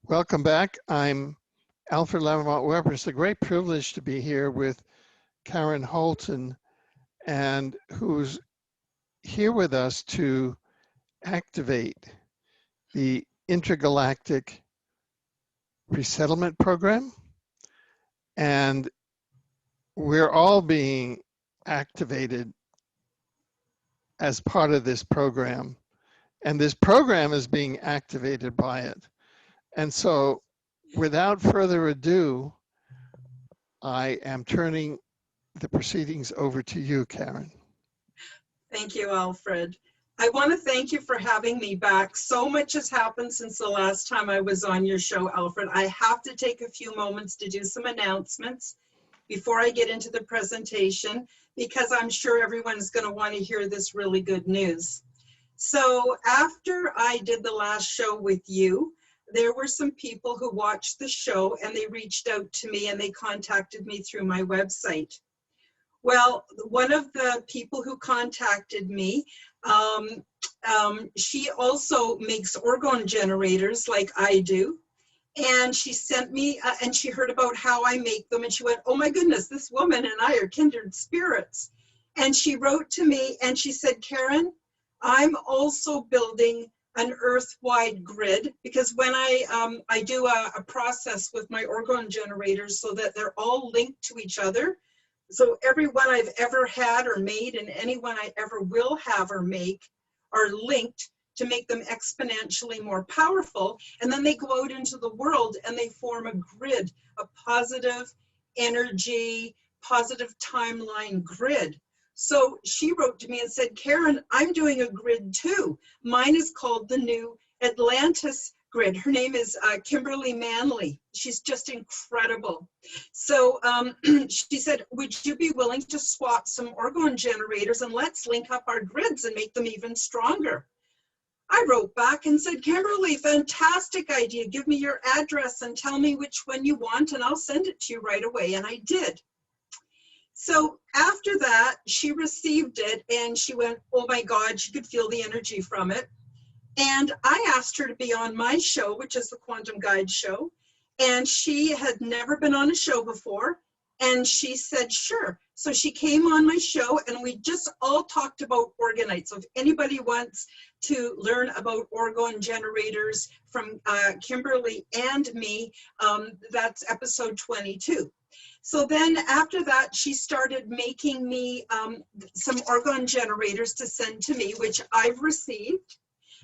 Welcome back. I'm Alfred Lamont Weber. It's a great privilege to be here with Karen Holton, and who's here with us to activate the Intergalactic Resettlement Program. And we're all being activated as part of this program. And this program is being activated by it. And so, without further ado, I am turning the proceedings over to you, Karen. Thank you, Alfred. I want to thank you for having me back. So much has happened since the last time I was on your show, Alfred. I have to take a few moments to do some announcements before I get into the presentation, because I'm sure everyone's going to want to hear this really good news. So after I did the last show with you, there were some people who watched the show and they reached out to me and they contacted me through my website. Well, one of the people who contacted me, she also makes orgone generators like I do. And she sent me, and she heard about how I make them, and she went, oh my goodness, this woman and I are kindred spirits. And she wrote to me and she said, Karen, I'm also building an earth-wide grid, because when I do a process with my orgone generators so that they're all linked to each other. So everyone I've ever had or made and anyone I ever will have or make are linked to make them exponentially more powerful. And then they go out into the world and they form a grid, a positive energy, positive timeline grid. So she wrote to me and said, Karen, I'm doing a grid too. Mine is called the New Atlantis Grid. Her name is Kimberly Manley. She's just incredible. So she said, would you be willing to swap some orgone generators and let's link up our grids and make them even stronger? I wrote back and said, Kimberly, fantastic idea. Give me your address and tell me which one you want and I'll send it to you right away. And I did. So after that, she received it and she went, oh my God, she could feel the energy from it. And I asked her to be on my show, which is the Quantum Guide show. And she had never been on a show before. And she said, sure. So she came on my show and we just all talked about orgonite. So if anybody wants to learn about orgone generators from Kimberly and me, that's episode 22. So then after that, she started making me some orgone generators to send to me, which I've received.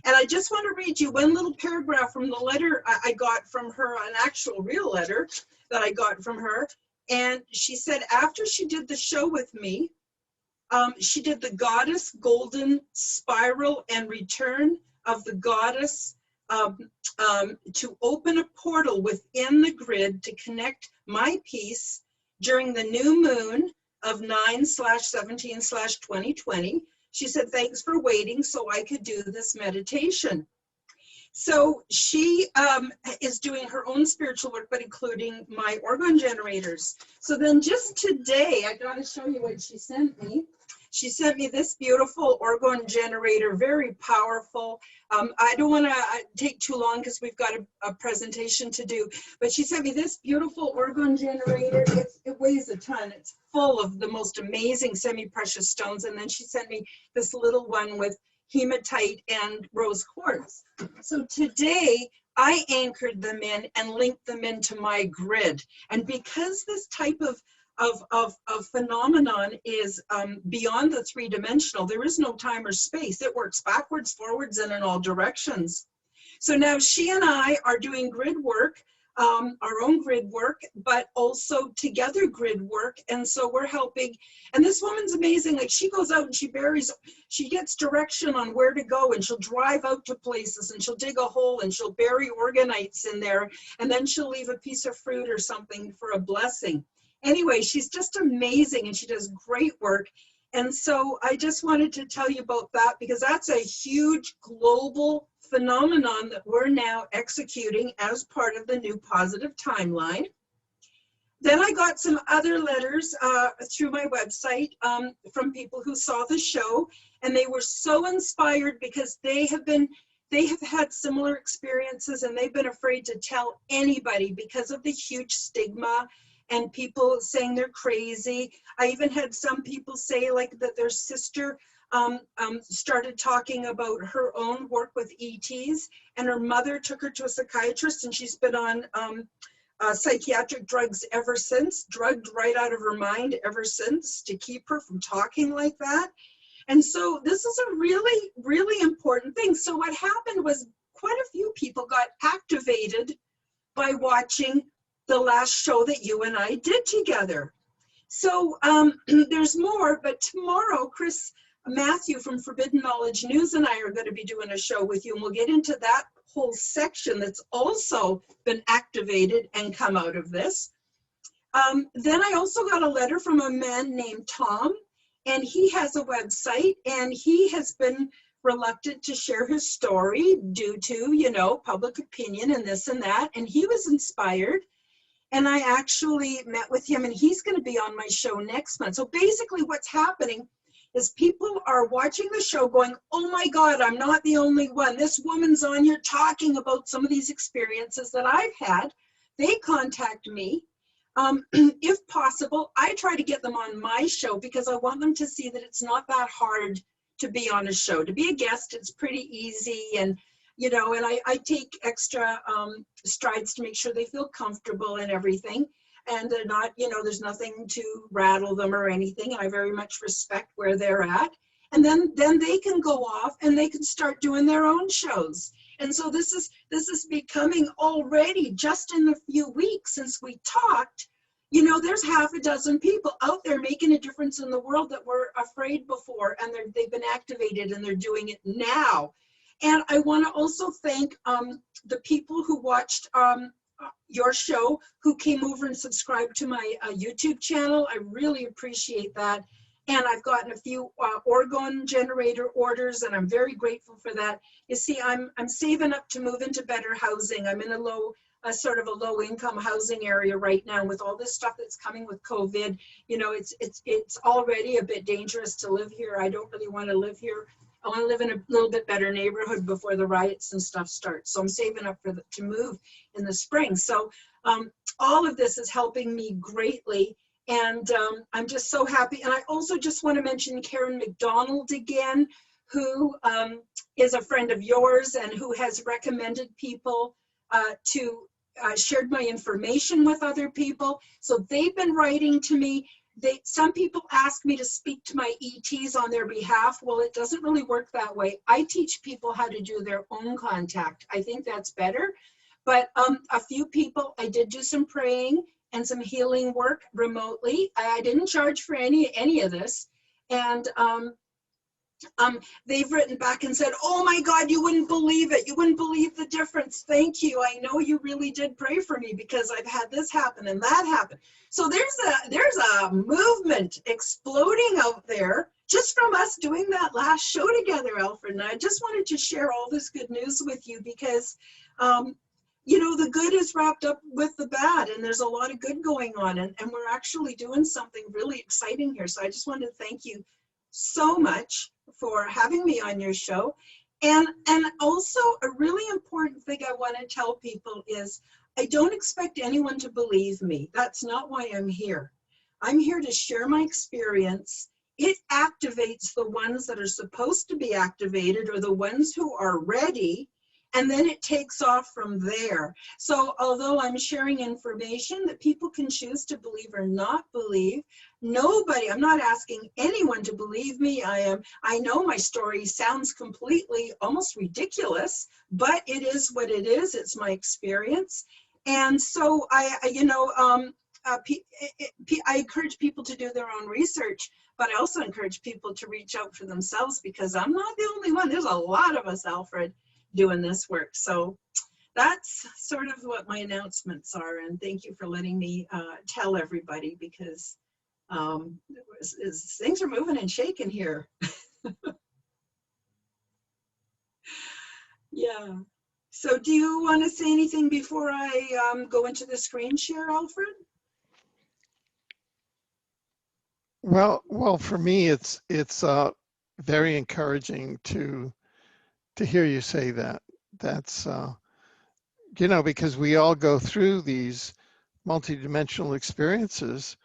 And I just want to read you one little paragraph from the letter I got from her, an actual real letter that I got from her. And she said after she did the show with me, she did the Goddess Golden Spiral and Return of the Goddess to open a portal within the grid to connect my piece during the new moon of 9/17/2020. She said, thanks for waiting so I could do this meditation. So she is doing her own spiritual work, but including my orgone generators. So then just today, I got to show you what she sent me. She sent me this beautiful orgone generator, very powerful. I don't want to take too long because we've got a presentation to do, but she sent me this beautiful orgone generator. It weighs a ton. It's full of the most amazing semi-precious stones. And then she sent me this little one with hematite and rose quartz. So today I anchored them in and linked them into my grid. And because this type of phenomenon is beyond the three-dimensional, there is no time or space. It works backwards, forwards, and in all directions. So now she and I are doing grid work, our own grid work, but also together grid work. And so we're helping. And this woman's amazing. Like, she goes out and she gets direction on where to go, and she'll drive out to places and she'll dig a hole and she'll bury organites in there. And then she'll leave a piece of fruit or something for a blessing. Anyway, she's just amazing and she does great work. And so I just wanted to tell you about that, because that's a huge global phenomenon that we're now executing as part of the new positive timeline. Then I got some other letters through my website from people who saw the show, and they were so inspired because they have been they have had similar experiences, and they've been afraid to tell anybody because of the huge stigma and people saying they're crazy. I even had some people say like that their sister started talking about her own work with ETs, and her mother took her to a psychiatrist, and she's been on psychiatric drugs ever since, drugged right out of her mind ever since to keep her from talking like that. And so this is a really, really important thing. So what happened was quite a few people got activated by watching the last show that you and I did together. So there's more, but tomorrow, Matthew from Forbidden Knowledge News and I are going to be doing a show with you, and we'll get into that whole section that's also been activated and come out of this. Then I also got a letter from a man named Tom, and he has a website, and he has been reluctant to share his story due to, you know, public opinion and this and that, and he was inspired. And I actually met with him, and he's going to be on my show next month. So basically what's happening is people are watching the show going, oh my God, I'm not the only one. This woman's on here talking about some of these experiences that I've had. They contact me. If possible, I try to get them on my show because I want them to see that it's not that hard to be on a show. To be a guest, it's pretty easy, and you know, and I take extra strides to make sure they feel comfortable and everything, and they're not, you know, there's nothing to rattle them or anything. I very much respect where they're at, and then they can go off and they can start doing their own shows. And so this is becoming already, just in the few weeks since we talked, you know, there's half a dozen people out there making a difference in the world that were afraid before, and they've been activated and they're doing it now. And I want to also thank the people who watched your show, who came over and subscribed to my YouTube channel. I really appreciate that. And I've gotten a few orgone generator orders, and I'm very grateful for that. You see, I'm saving up to move into better housing. I'm in a sort of a low income housing area right now. With all this stuff that's coming with COVID, you know, it's already a bit dangerous to live here. I don't really want to live here. I want to live in a little bit better neighborhood before the riots and stuff start. So I'm saving up to move in the spring. So all of this is helping me greatly. And I'm just so happy. And I also just want to mention Karen McDonald again, who is a friend of yours and who has recommended people to shared my information with other people. So they've been writing to me. Some people ask me to speak to my ETs on their behalf. Well, it doesn't really work that way. I teach people how to do their own contact. I think that's better. But a few people, I did do some praying and some healing work remotely. I didn't charge for any of this. And they've written back and said, oh my God, you wouldn't believe it. You wouldn't believe the difference. Thank you. I know you really did pray for me because I've had this happen and that happen. So there's a movement exploding out there just from us doing that last show together, Alfred. And I just wanted to share all this good news with you because, you know, the good is wrapped up with the bad, and there's a lot of good going on, and we're actually doing something really exciting here. So I just wanted to thank you so much for having me on your show. And also a really important thing I want to tell people is I don't expect anyone to believe me. That's not why I'm here. I'm here to share my experience. It activates the ones that are supposed to be activated, or the ones who are ready, and then it takes off from there. So although I'm sharing information that people can choose to believe or not believe, I'm not asking anyone to believe me. I know my story sounds completely, almost ridiculous, but it is what it is. It's my experience. And so I encourage people to do their own research, but I also encourage people to reach out for themselves, because I'm not the only one. There's a lot of us, Alfred, doing this work. So that's sort of what my announcements are. And thank you for letting me tell everybody, because things are moving and shaking here. Yeah. So do you want to say anything before I go into the screen share, Alfred? Well, for me, it's very encouraging to to hear you say that. That's, you know, because we all go through these multidimensional experiences,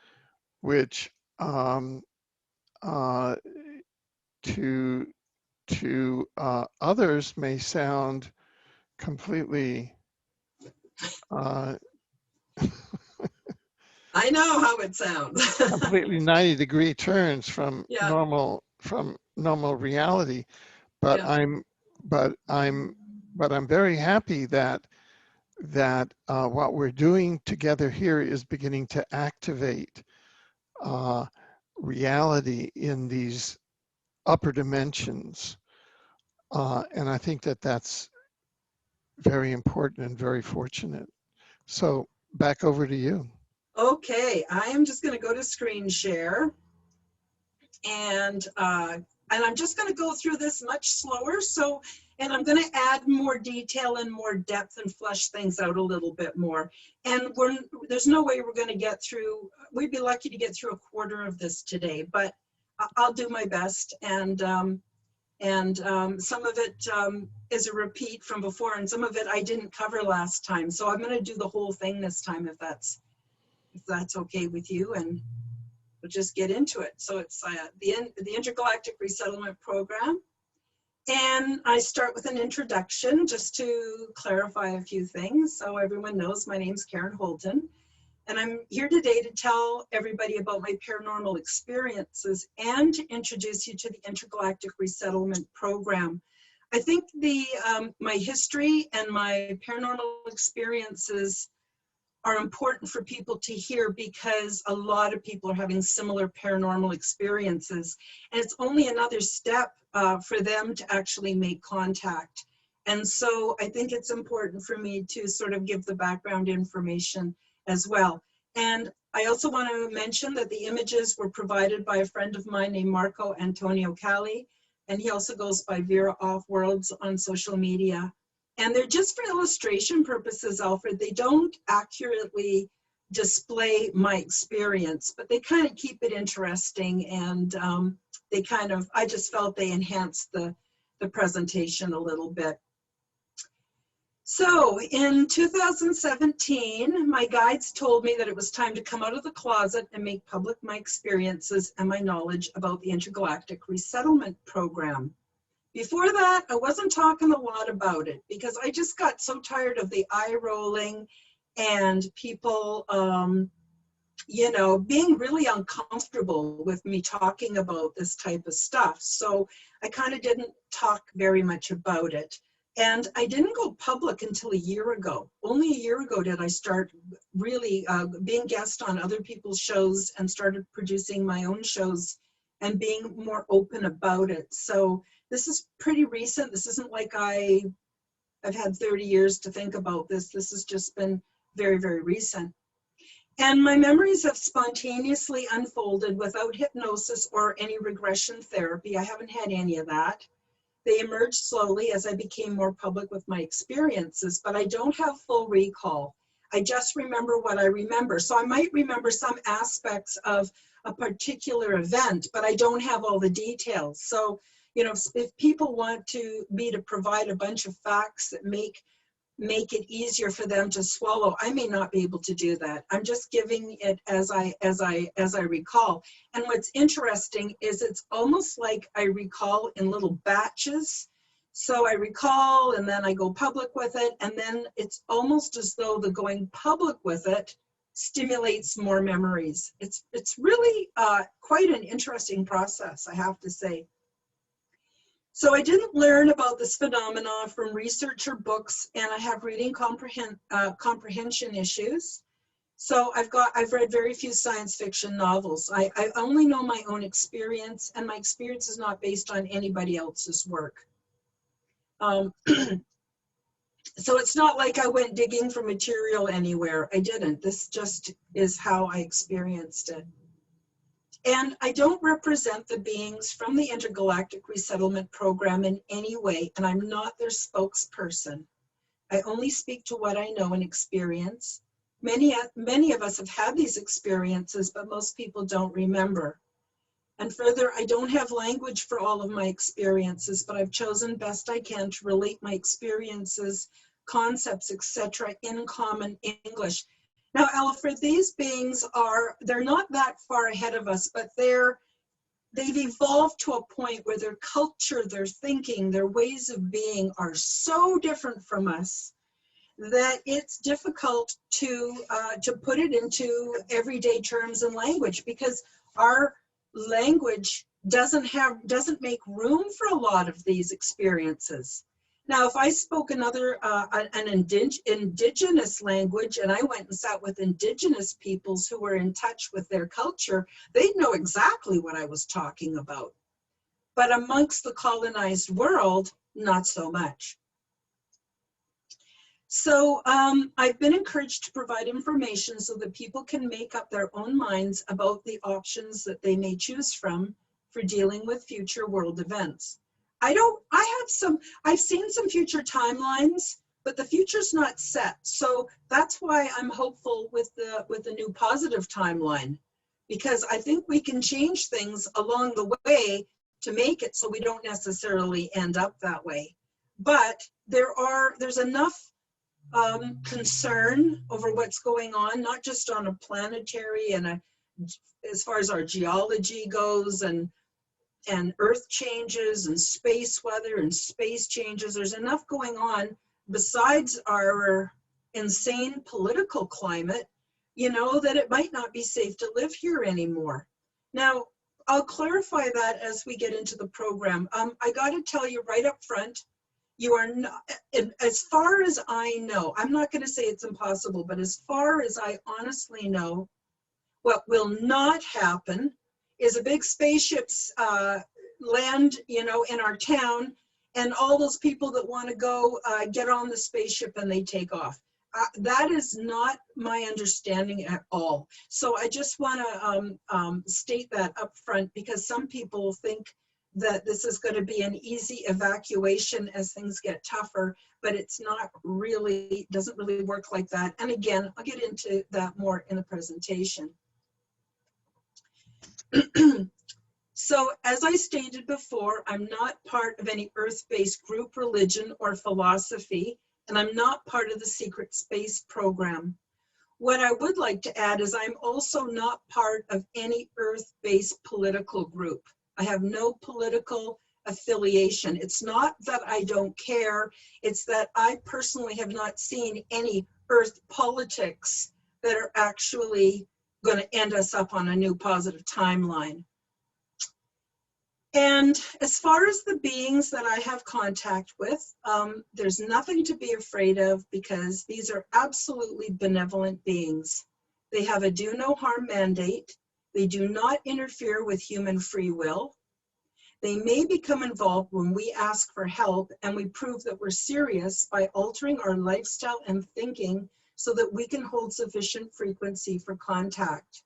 which to others may sound completely I know how it sounds. completely 90-degree turns from Yeah. normal reality. But Yeah. I'm very happy that what we're doing together here is beginning to activate reality in these upper dimensions, and I think that that's very important and very fortunate. So back over to you. Okay, I am just going to go to screen share, and I'm just going to go through this much slower. So, and I'm going to add more detail and more depth and flesh things out a little bit more. And there's no way we're going to get through. We'd be lucky to get through a quarter of this today, but I'll do my best. And some of it is a repeat from before, and some of it I didn't cover last time. So I'm going to do the whole thing this time, if that's okay with you, and we'll just get into it. So it's the Intergalactic Resettlement Program. And I start with an introduction just to clarify a few things. So everyone knows my name's Karen Holton, and I'm here today to tell everybody about my paranormal experiences and to introduce you to the Intergalactic Resettlement Program. I think my history and my paranormal experiences are important for people to hear, because a lot of people are having similar paranormal experiences, and it's only another step for them to actually make contact. And so I think it's important for me to sort of give the background information as well. And I also want to mention that the images were provided by a friend of mine named Marco Antonio Calle, and he also goes by VERA OFFWORLDS on social media. And they're just for illustration purposes, Alfred. They don't accurately display my experience, but they kind of keep it interesting, and I just felt they enhanced the presentation a little bit. So in 2017, my guides told me that it was time to come out of the closet and make public my experiences and my knowledge about the Intergalactic Resettlement Program. Before that, I wasn't talking a lot about it, because I just got so tired of the eye rolling and people, you know, being really uncomfortable with me talking about this type of stuff. So I kind of didn't talk very much about it. And I didn't go public until a year ago. Only a year ago did I start really being guest on other people's shows and started producing my own shows and being more open about it. So this is pretty recent. This isn't like I've had 30 years to think about this. This has just been very, very recent. And my memories have spontaneously unfolded without hypnosis or any regression therapy. I haven't had any of that. They emerged slowly as I became more public with my experiences, but I don't have full recall. I just remember what I remember. So I might remember some aspects of a particular event, but I don't have all the details. So, you know, if people want me to provide a bunch of facts that make it easier for them to swallow, I may not be able to do that. I'm just giving it as I recall. And what's interesting is it's almost like I recall in little batches. So I recall, and then I go public with it, and then it's almost as though the going public with it stimulates more memories. It's really quite an interesting process, I have to say. So I didn't learn about this phenomena from research or books, and I have reading comprehension issues. So I've read very few science fiction novels. I only know my own experience, and my experience is not based on anybody else's work. So it's not like I went digging for material anywhere. I didn't. This just is how I experienced it. And I don't represent the beings from the Intergalactic Resettlement Program in any way, and I'm not their spokesperson. I only speak to what I know and experience. Many of us have had these experiences, but most people don't remember. And further, I don't have language for all of my experiences, but I've chosen best I can to relate my experiences, concepts, etc. in common English. Now, Alfred, these beings they're not that far ahead of us, but they've evolved to a point where their culture, their thinking, their ways of being are so different from us that it's difficult to put it into everyday terms and language, because our language doesn't make room for a lot of these experiences. Now, if I spoke another an indigenous language, and I went and sat with indigenous peoples who were in touch with their culture, they'd know exactly what I was talking about. But amongst the colonized world, not so much. So I've been encouraged to provide information so that people can make up their own minds about the options that they may choose from for dealing with future world events. I've seen some future timelines, but the future's not set. So that's why I'm hopeful with the new positive timeline, because I think we can change things along the way to make it so we don't necessarily end up that way. But there's enough concern over what's going on, not just on a planetary and as far as our geology goes, and earth changes and space weather and space changes. There's enough going on besides our insane political climate, that it might not be safe to live here anymore. Now, I'll clarify that as we get into the program. I got to tell you right up front, you are not, as far as I know, I'm not going to say it's impossible, but as far as I honestly know, what will not happen is a big spaceships land, in our town, and all those people that want to go get on the spaceship and they take off. That is not my understanding at all. So I just want to state that up front, because some people think that this is going to be an easy evacuation as things get tougher, but it's not really, doesn't really work like that. And again, I'll get into that more in the presentation. So as I stated before, I'm not part of any Earth-based group, religion, or philosophy, and I'm not part of the secret space program. What I would like to add is I'm also not part of any Earth-based political group. I have no political affiliation. It's not that I don't care, it's that I personally have not seen any Earth politics that are actually going to end us up on a new positive timeline. And as far as the beings that I have contact with, there's nothing to be afraid of, because these are absolutely benevolent beings. They have a do no harm mandate. They do not interfere with human free will. They may become involved when we ask for help and we prove that we're serious by altering our lifestyle and thinking so that we can hold sufficient frequency for contact.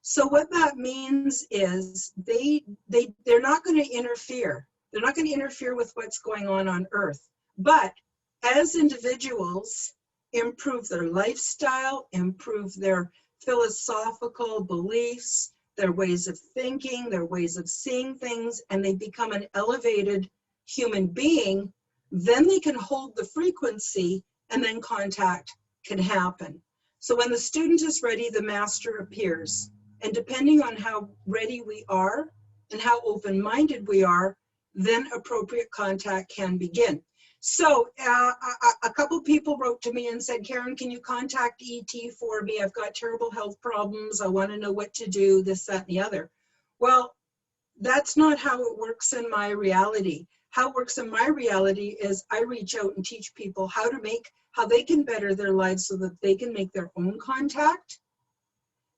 So what that means is they're not going to interfere. They're not going to interfere with what's going on Earth. But as individuals improve their lifestyle, improve their philosophical beliefs, their ways of thinking, their ways of seeing things, and they become an elevated human being, then they can hold the frequency, and then contact can happen. So when the student is ready, the master appears. And depending on how ready we are and how open-minded we are, then appropriate contact can begin. So a couple people wrote to me and said, Karen, can you contact ET for me? I've got terrible health problems. I want to know what to do, this, that, and the other. Well, that's not how it works in my reality. How it works in my reality is I reach out and teach people how they can better their lives so that they can make their own contact.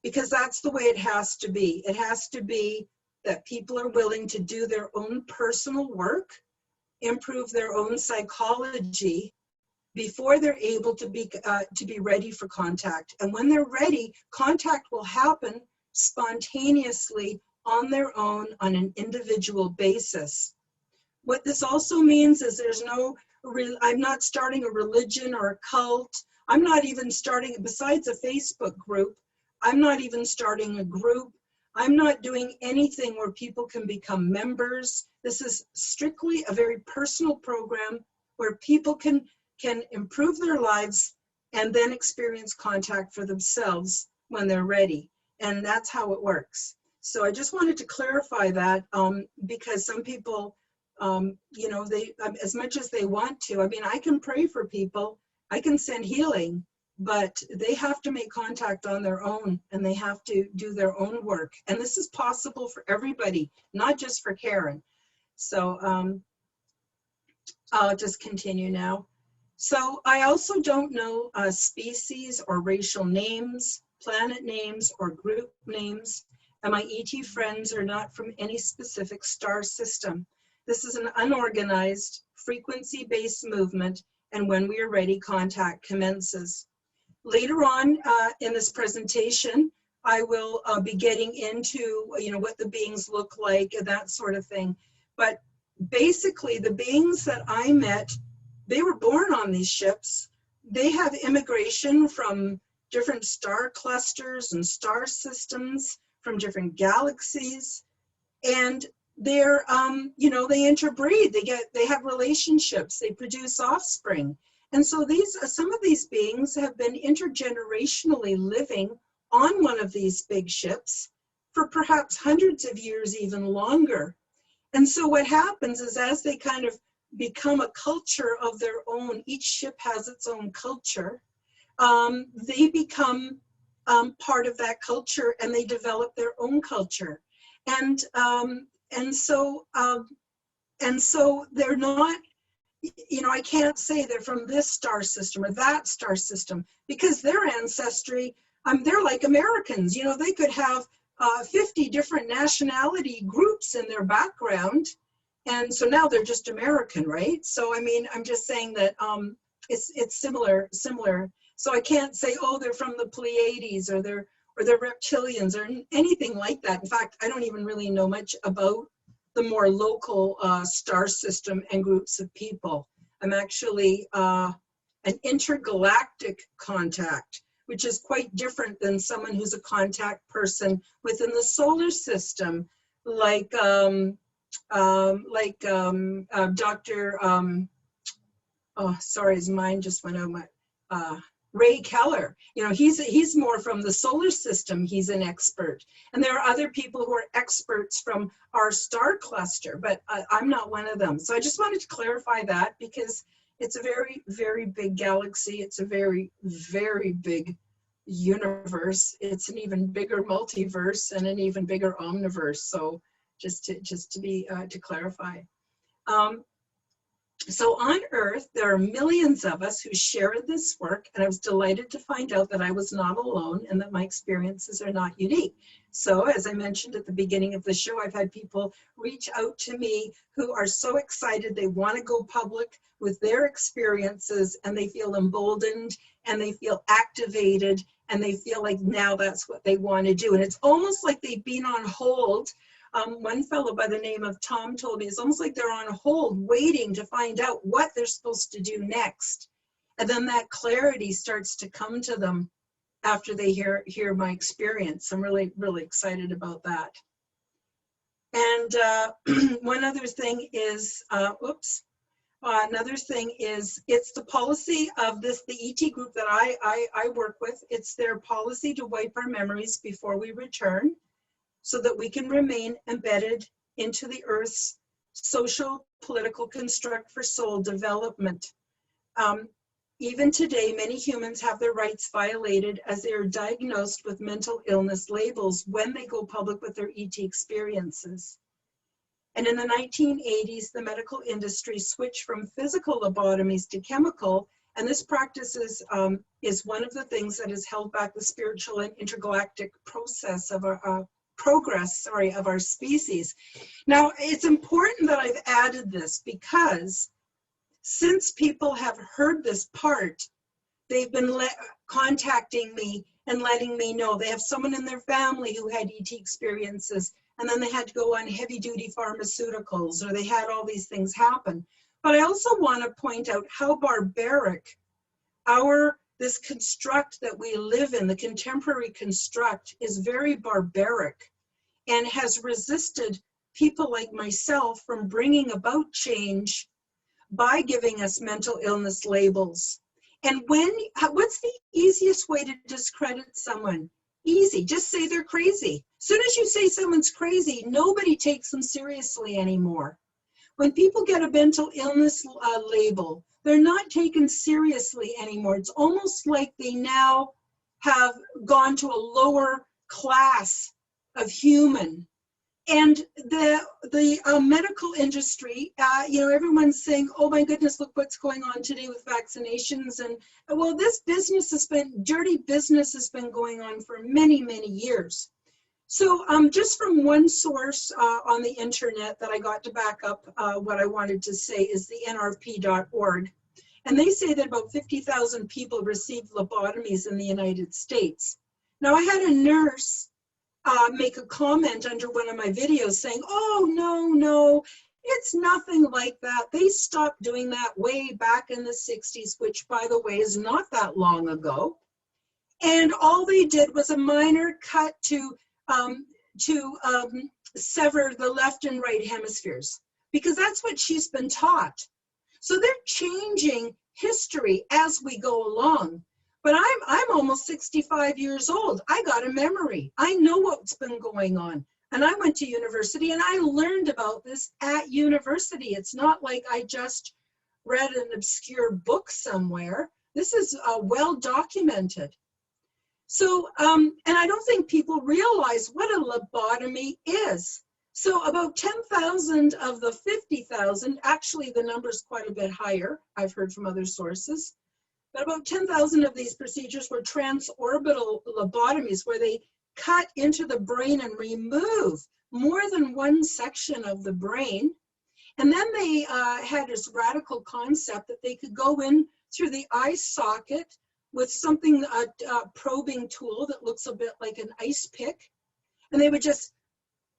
Because that's the way it has to be. It has to be that people are willing to do their own personal work, improve their own psychology before they're able to be ready for contact. And when they're ready, contact will happen spontaneously on their own on an individual basis. What this also means is I'm not starting a religion or a cult. I'm not even starting, besides a Facebook group, I'm not even starting a group. I'm not doing anything where people can become members. This is strictly a very personal program where people can improve their lives and then experience contact for themselves when they're ready. And that's how it works. So I just wanted to clarify that because some people, you know, they, as much as they want to, I mean, I can pray for people, I can send healing, but they have to make contact on their own and they have to do their own work. And this is possible for everybody, not just for Karen. So I'll just continue now. So I also don't know species or racial names, planet names, or group names. And my ET friends are not from any specific star system. This is an unorganized, frequency-based movement, and when we are ready, contact commences. Later on in this presentation, I will be getting into, you know, what the beings look like and that sort of thing. But basically, the beings that I met, they were born on these ships. They have immigration from different star clusters and star systems, from different galaxies, and they're, you know, they interbreed. They have relationships. They produce offspring, and so some of these beings have been intergenerationally living on one of these big ships for perhaps hundreds of years, even longer. And so what happens is, as they kind of become a culture of their own, each ship has its own culture. They become part of that culture, and they develop their own culture, and so they're not, you know, I can't say they're from this star system or that star system, because their ancestry, they're like Americans. You know, they could have 50 different nationality groups in their background, and so now they're just American, right? So I mean, I'm just saying that it's similar. So I can't say, oh, they're from the Pleiades or they're reptilians or anything like that. In fact, I don't even really know much about the more local star system and groups of people. I'm actually an intergalactic contact, which is quite different than someone who's a contact person within the solar system, like Dr. Oh, sorry, his mind just went out. Ray Keller, you know, he's more from the solar system. He's an expert, and there are other people who are experts from our star cluster, but I'm not one of them. So I just wanted to clarify that, because it's a very, very big galaxy. It's a very, very big universe. It's an even bigger multiverse and an even bigger omniverse. So just to clarify. So on Earth, there are millions of us who share this work, and I was delighted to find out that I was not alone and that my experiences are not unique. So as I mentioned at the beginning of the show, I've had people reach out to me who are so excited they want to go public with their experiences, and they feel emboldened and they feel activated and they feel like now that's what they want to do. And it's almost like they've been on hold. One fellow by the name of Tom told me it's almost like they're on hold waiting to find out what they're supposed to do next. And then that clarity starts to come to them after they hear my experience. I'm really, really excited about that. And one other thing is, another thing is, it's the policy of the ET group that I work with. It's their policy to wipe our memories before we return, so that we can remain embedded into the Earth's social, political construct for soul development. Even today, many humans have their rights violated as they are diagnosed with mental illness labels when they go public with their ET experiences. And in the 1980s, the medical industry switched from physical lobotomies to chemical, and this practice is one of the things that has held back the spiritual and intergalactic process of our progress of our species. Now, it's important that I've added this, because since people have heard this part, they've been contacting me and letting me know they have someone in their family who had ET experiences, and then they had to go on heavy-duty pharmaceuticals, or they had all these things happen. But I also want to point out how barbaric this construct that we live in, the contemporary construct, is very barbaric. and has resisted people like myself from bringing about change by giving us mental illness labels. And what's the easiest way to discredit someone? Easy, just say they're crazy. As soon as you say someone's crazy, nobody takes them seriously anymore. When people get a mental illness label, they're not taken seriously anymore. It's almost like they now have gone to a lower class of human. And the medical industry, everyone's saying, oh my goodness, look what's going on today with vaccinations. And well, this dirty business has been going on for many, many years. So just from one source on the internet that I got to back up what I wanted to say is the NRP.org. And they say that about 50,000 people received lobotomies in the United States. Now, I had a nurse make a comment under one of my videos saying, oh, no, it's nothing like that. They stopped doing that way back in the 60s, which, by the way, is not that long ago. And all they did was a minor cut to sever the left and right hemispheres, because that's what she's been taught. So they're changing history as we go along. But I'm almost 65 years old. I got a memory. I know what's been going on. And I went to university and I learned about this at university. It's not like I just read an obscure book somewhere. This is well documented. So, and I don't think people realize what a lobotomy is. So about 10,000 of the 50,000, actually the number's quite a bit higher, I've heard from other sources, but about 10,000 of these procedures were transorbital lobotomies, where they cut into the brain and remove more than one section of the brain. And then they had this radical concept that they could go in through the eye socket with something, a probing tool that looks a bit like an ice pick. And they would just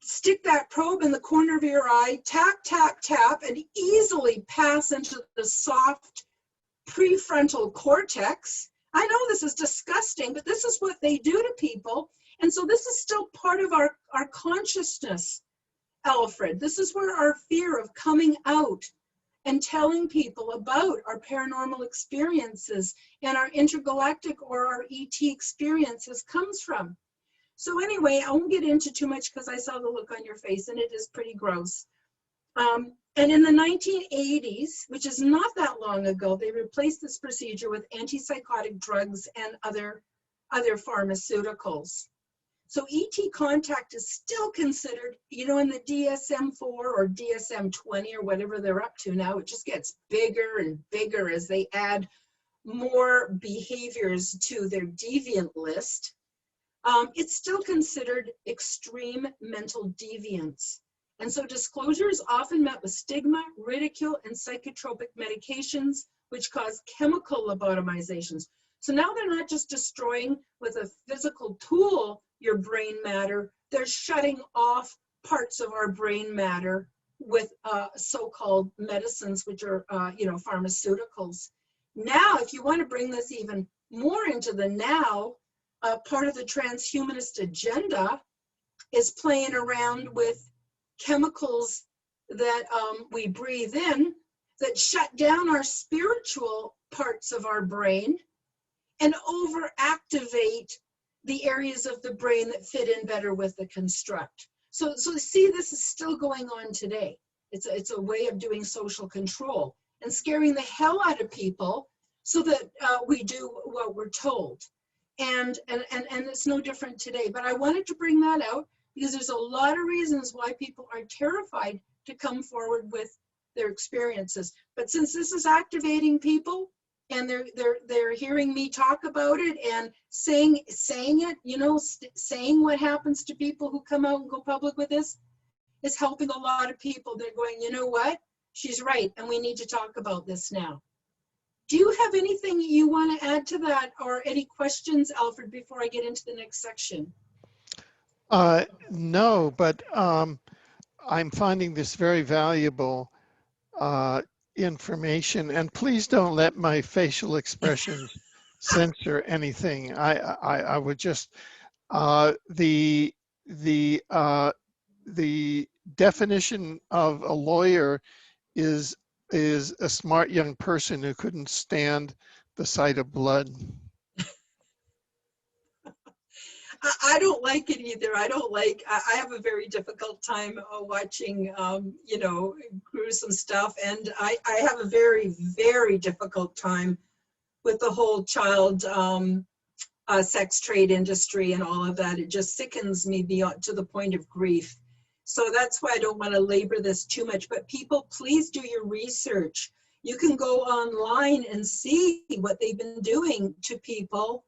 stick that probe in the corner of your eye, tap, tap, tap, and easily pass into the soft prefrontal cortex. I know this is disgusting, but this is what they do to people. And so this is still part of our consciousness, Alfred. This is where our fear of coming out and telling people about our paranormal experiences and our intergalactic or our ET experiences comes from. So anyway, I won't get into too much because I saw the look on your face and it is pretty gross. And in the 1980s, which is not that long ago, they replaced this procedure with antipsychotic drugs and other pharmaceuticals. So ET contact is still considered, in the DSM-4 or DSM-20 or whatever they're up to now. It just gets bigger and bigger as they add more behaviors to their deviant list. It's still considered extreme mental deviance. And so disclosure is often met with stigma, ridicule, and psychotropic medications, which cause chemical lobotomizations. So now they're not just destroying with a physical tool your brain matter, they're shutting off parts of our brain matter with so-called medicines, which are, pharmaceuticals. Now, if you want to bring this even more into the now, part of the transhumanist agenda is playing around with chemicals that we breathe in that shut down our spiritual parts of our brain and overactivate the areas of the brain that fit in better with the construct. So see, this is still going on today. It's a way of doing social control and scaring the hell out of people so that we do what we're told. And it's no different today. But I wanted to bring that out because there's a lot of reasons why people are terrified to come forward with their experiences. But since this is activating people and they're hearing me talk about it and saying it, saying what happens to people who come out and go public with this is helping a lot of people. They're going, you know what? She's right, and we need to talk about this now. Do you have anything you want to add to that, or any questions, Alfred, before I get into the next section? No, but I'm finding this very valuable information, and please don't let my facial expressions censor anything. I would just, the the definition of a lawyer is a smart young person who couldn't stand the sight of blood. I don't like it either. I have a very difficult time watching, you know, gruesome stuff. And I have a very, very difficult time with the whole child sex trade industry and all of that. It just sickens me beyond to the point of grief. So that's why I don't want to labor this too much. But people, please do your research. You can go online and see what they've been doing to people.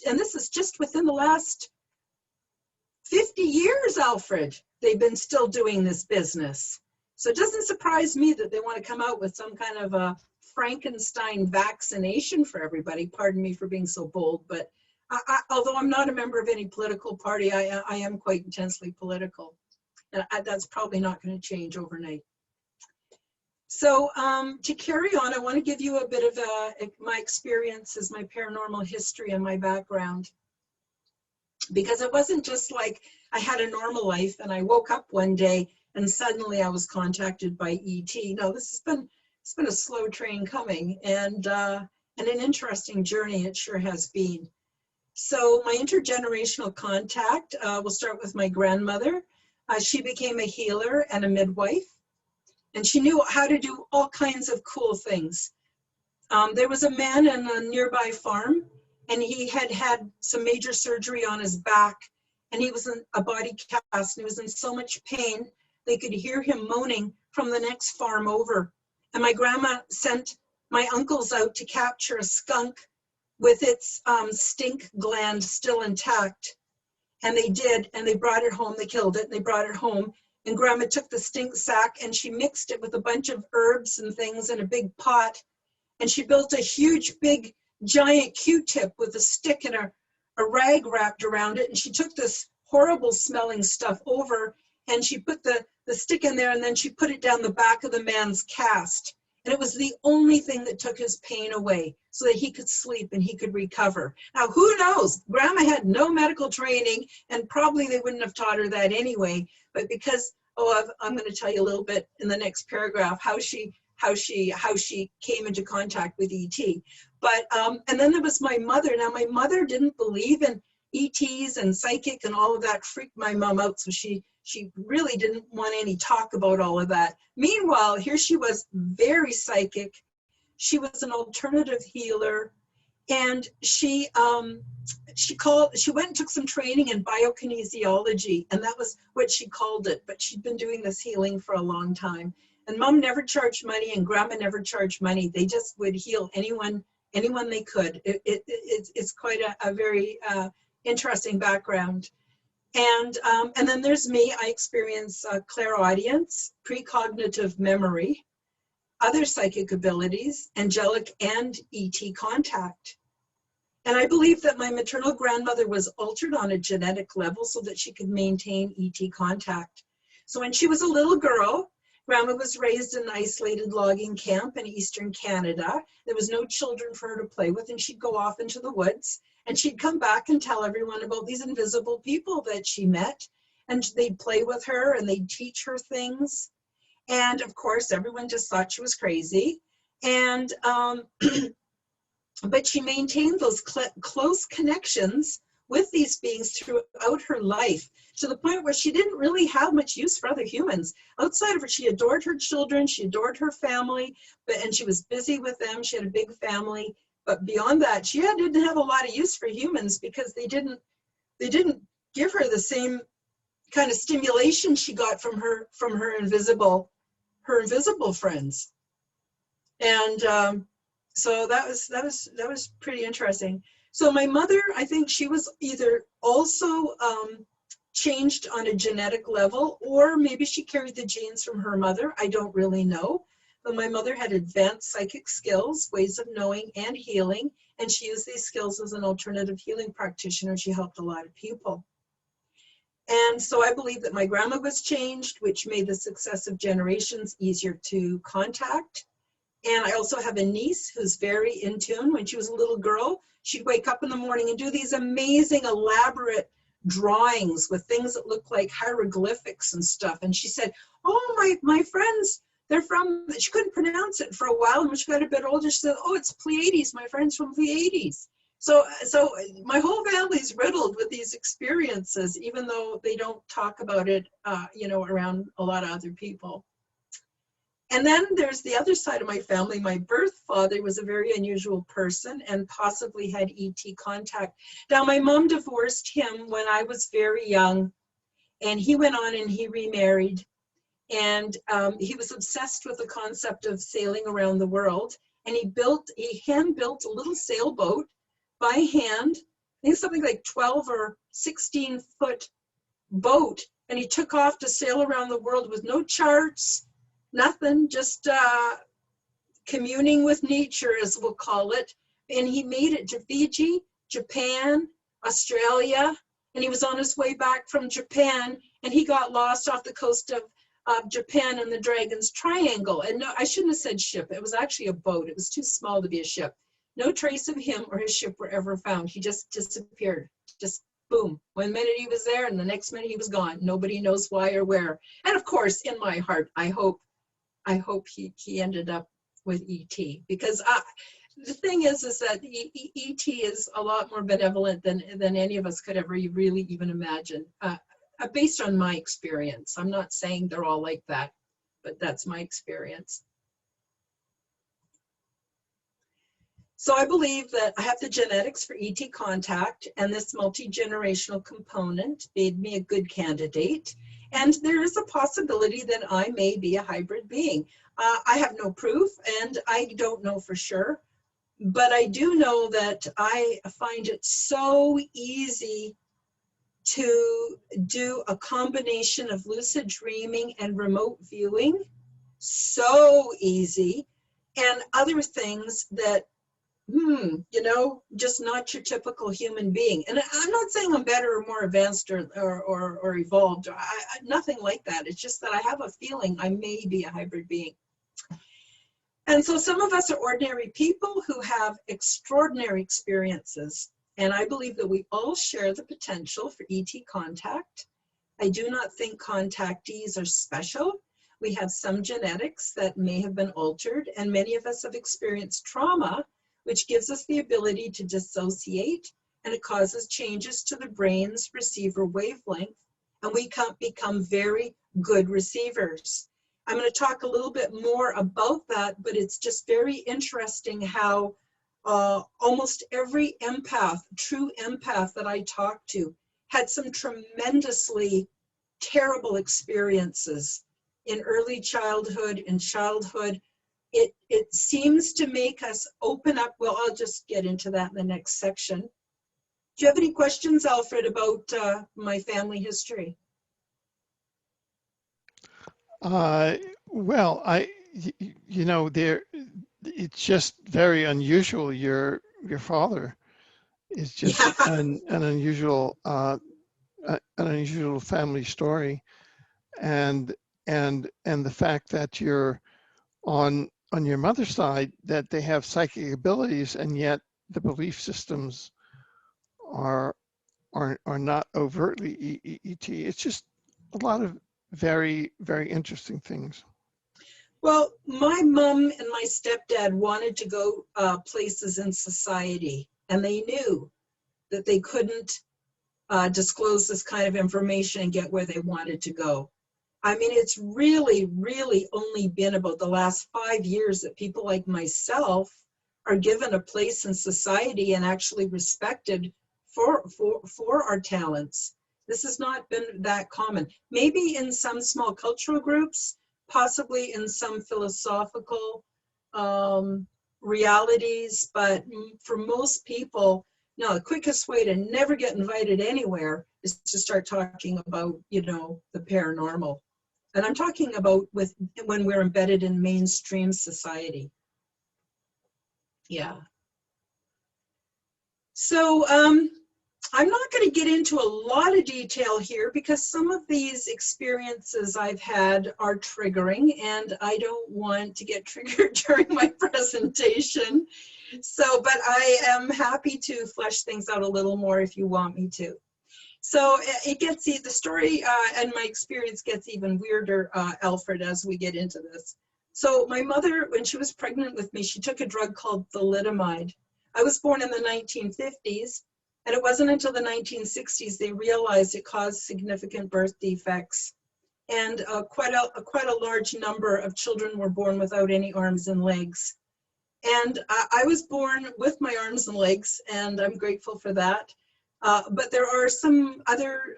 And this is just within the last 50 years, Alfred. They've been still doing this business. So it doesn't surprise me that they want to come out with some kind of a Frankenstein vaccination for everybody. Pardon me for being so bold, but although I'm not a member of any political party, I am quite intensely political. And that's probably not going to change overnight. So to carry on, I want to give you a bit of my experiences, my paranormal history and my background. Because it wasn't just like I had a normal life and I woke up one day and suddenly I was contacted by ET. No, it's been a slow train coming and an interesting journey it sure has been. So my intergenerational contact, we'll start with my grandmother. She became a healer and a midwife, and she knew how to do all kinds of cool things. There was a man in a nearby farm, and he had had some major surgery on his back, and he was in a body cast, and he was in so much pain, they could hear him moaning from the next farm over. And my grandma sent my uncles out to capture a skunk with its stink gland still intact. And they did, and they brought it home, they killed it, and they brought it home. And Grandma took the stink sack and she mixed it with a bunch of herbs and things in a big pot. And she built a huge, big, giant Q-tip with a stick and a rag wrapped around it. And she took this horrible smelling stuff over and she put the stick in there, and then she put it down the back of the man's cast. And it was the only thing that took his pain away so that he could sleep and he could recover. Now, who knows? Grandma had no medical training, and probably they wouldn't have taught her that anyway. But because, I'm going to tell you a little bit in the next paragraph how she came into contact with ET. But and then there was my mother. Now, my mother didn't believe in ETs and psychic and all of that. Freaked my mom out, so she really didn't want any talk about all of that. Meanwhile, here she was, very psychic. She was an alternative healer, and she went and took some training in biokinesiology, and that was what she called it. But she'd been doing this healing for a long time. And Mom never charged money, and Grandma never charged money. They just would heal anyone they could. It's quite a very interesting background. And then there's me. I experience clairaudience, precognitive memory, other psychic abilities, angelic and ET contact. And I believe that my maternal grandmother was altered on a genetic level so that she could maintain ET contact. So when she was a little girl, Grandma was raised in an isolated logging camp in eastern Canada. There was no children for her to play with, and she'd go off into the woods. And she'd come back and tell everyone about these invisible people that she met. And they'd play with her and they'd teach her things. And of course, everyone just thought she was crazy. And, but she maintained those close connections with these beings throughout her life, to the point where she didn't really have much use for other humans. Outside of her, she adored her children, she adored her family, and she was busy with them. She had a big family. But beyond that, she didn't have a lot of use for humans, because they didn't give her the same kind of stimulation she got from her invisible friends. And so that was pretty interesting. So my mother, I think she was either also changed on a genetic level, or maybe she carried the genes from her mother. I don't really know. But my mother had advanced psychic skills, ways of knowing and healing, and she used these skills as an alternative healing practitioner. She helped a lot of people. And so I believe that my grandma was changed, which made the successive generations easier to contact. And I also have a niece who's very in tune. When she was a little girl, she'd wake up in the morning and do these amazing, elaborate drawings with things that look like hieroglyphics and stuff. And she said, oh, my friends, they're from, she couldn't pronounce it for a while. And when she got a bit older, she said, oh, it's Pleiades, my friends from Pleiades. So my whole family's riddled with these experiences, even though they don't talk about it, around a lot of other people. And then there's the other side of my family. My birth father was a very unusual person and possibly had ET contact. Now, my mom divorced him when I was very young, and he went on and he remarried. And he was obsessed with the concept of sailing around the world. And he hand-built a little sailboat by hand. I think something like 12 or 16 foot boat. And he took off to sail around the world with no charts, nothing, just communing with nature, as we'll call it. And he made it to Fiji, Japan, Australia, and he was on his way back from Japan, and he got lost off the coast of Japan in the Dragon's Triangle. And no, I shouldn't have said ship. It was actually a boat. It was too small to be a ship. No trace of him or his ship were ever found. He just disappeared. Just boom. One minute he was there, and the next minute he was gone. Nobody knows why or where. And of course, in my heart, I hope he ended up with ET, because the thing is that ET is a lot more benevolent than any of us could ever really even imagine, based on my experience. I'm not saying they're all like that, but that's my experience. So I believe that I have the genetics for ET contact, and this multi-generational component made me a good candidate. And there is a possibility that I may be a hybrid being. I have no proof, and I don't know for sure, but I do know that I find it so easy to do a combination of lucid dreaming and remote viewing. So easy. And other things that, just not your typical human being. And I'm not saying I'm better or more advanced or evolved. Nothing like that. It's just that I have a feeling I may be a hybrid being. And so some of us are ordinary people who have extraordinary experiences. And I believe that we all share the potential for ET contact. I do not think contactees are special. We have some genetics that may have been altered, and many of us have experienced trauma, which gives us the ability to dissociate, and it causes changes to the brain's receiver wavelength, and we can become very good receivers. I'm going to talk a little bit more about that, but it's just very interesting how almost every empath, true empath that I talked to, had some tremendously terrible experiences in early childhood, in childhood. It seems to make us open up. Well, I'll just get into that in the next section. Do you have any questions, Alfred, about my family history? Well, it's just very unusual. Your father is just an unusual family story, and the fact that you're on your mother's side, that they have psychic abilities, and yet the belief systems are not overtly ET. It's just a lot of very, very interesting things. Well, my mom and my stepdad wanted to go places in society, and they knew that they couldn't disclose this kind of information and get where they wanted to go. I mean, it's really, really only been about the last 5 years that people like myself are given a place in society and actually respected for our talents. This has not been that common. Maybe in some small cultural groups, possibly in some philosophical realities, but for most people, no, the quickest way to never get invited anywhere is to start talking about, the paranormal. And I'm talking about when we're embedded in mainstream society. Yeah. So I'm not going to get into a lot of detail here because some of these experiences I've had are triggering, and I don't want to get triggered during my presentation. So, but I am happy to flesh things out a little more if you want me to. So it gets, the story and my experience gets even weirder, Alfred, as we get into this. So my mother, when she was pregnant with me, she took a drug called thalidomide. I was born in the 1950s, and it wasn't until the 1960s they realized it caused significant birth defects. And quite a large number of children were born without any arms and legs. And I was born with my arms and legs, and I'm grateful for that. But there are some other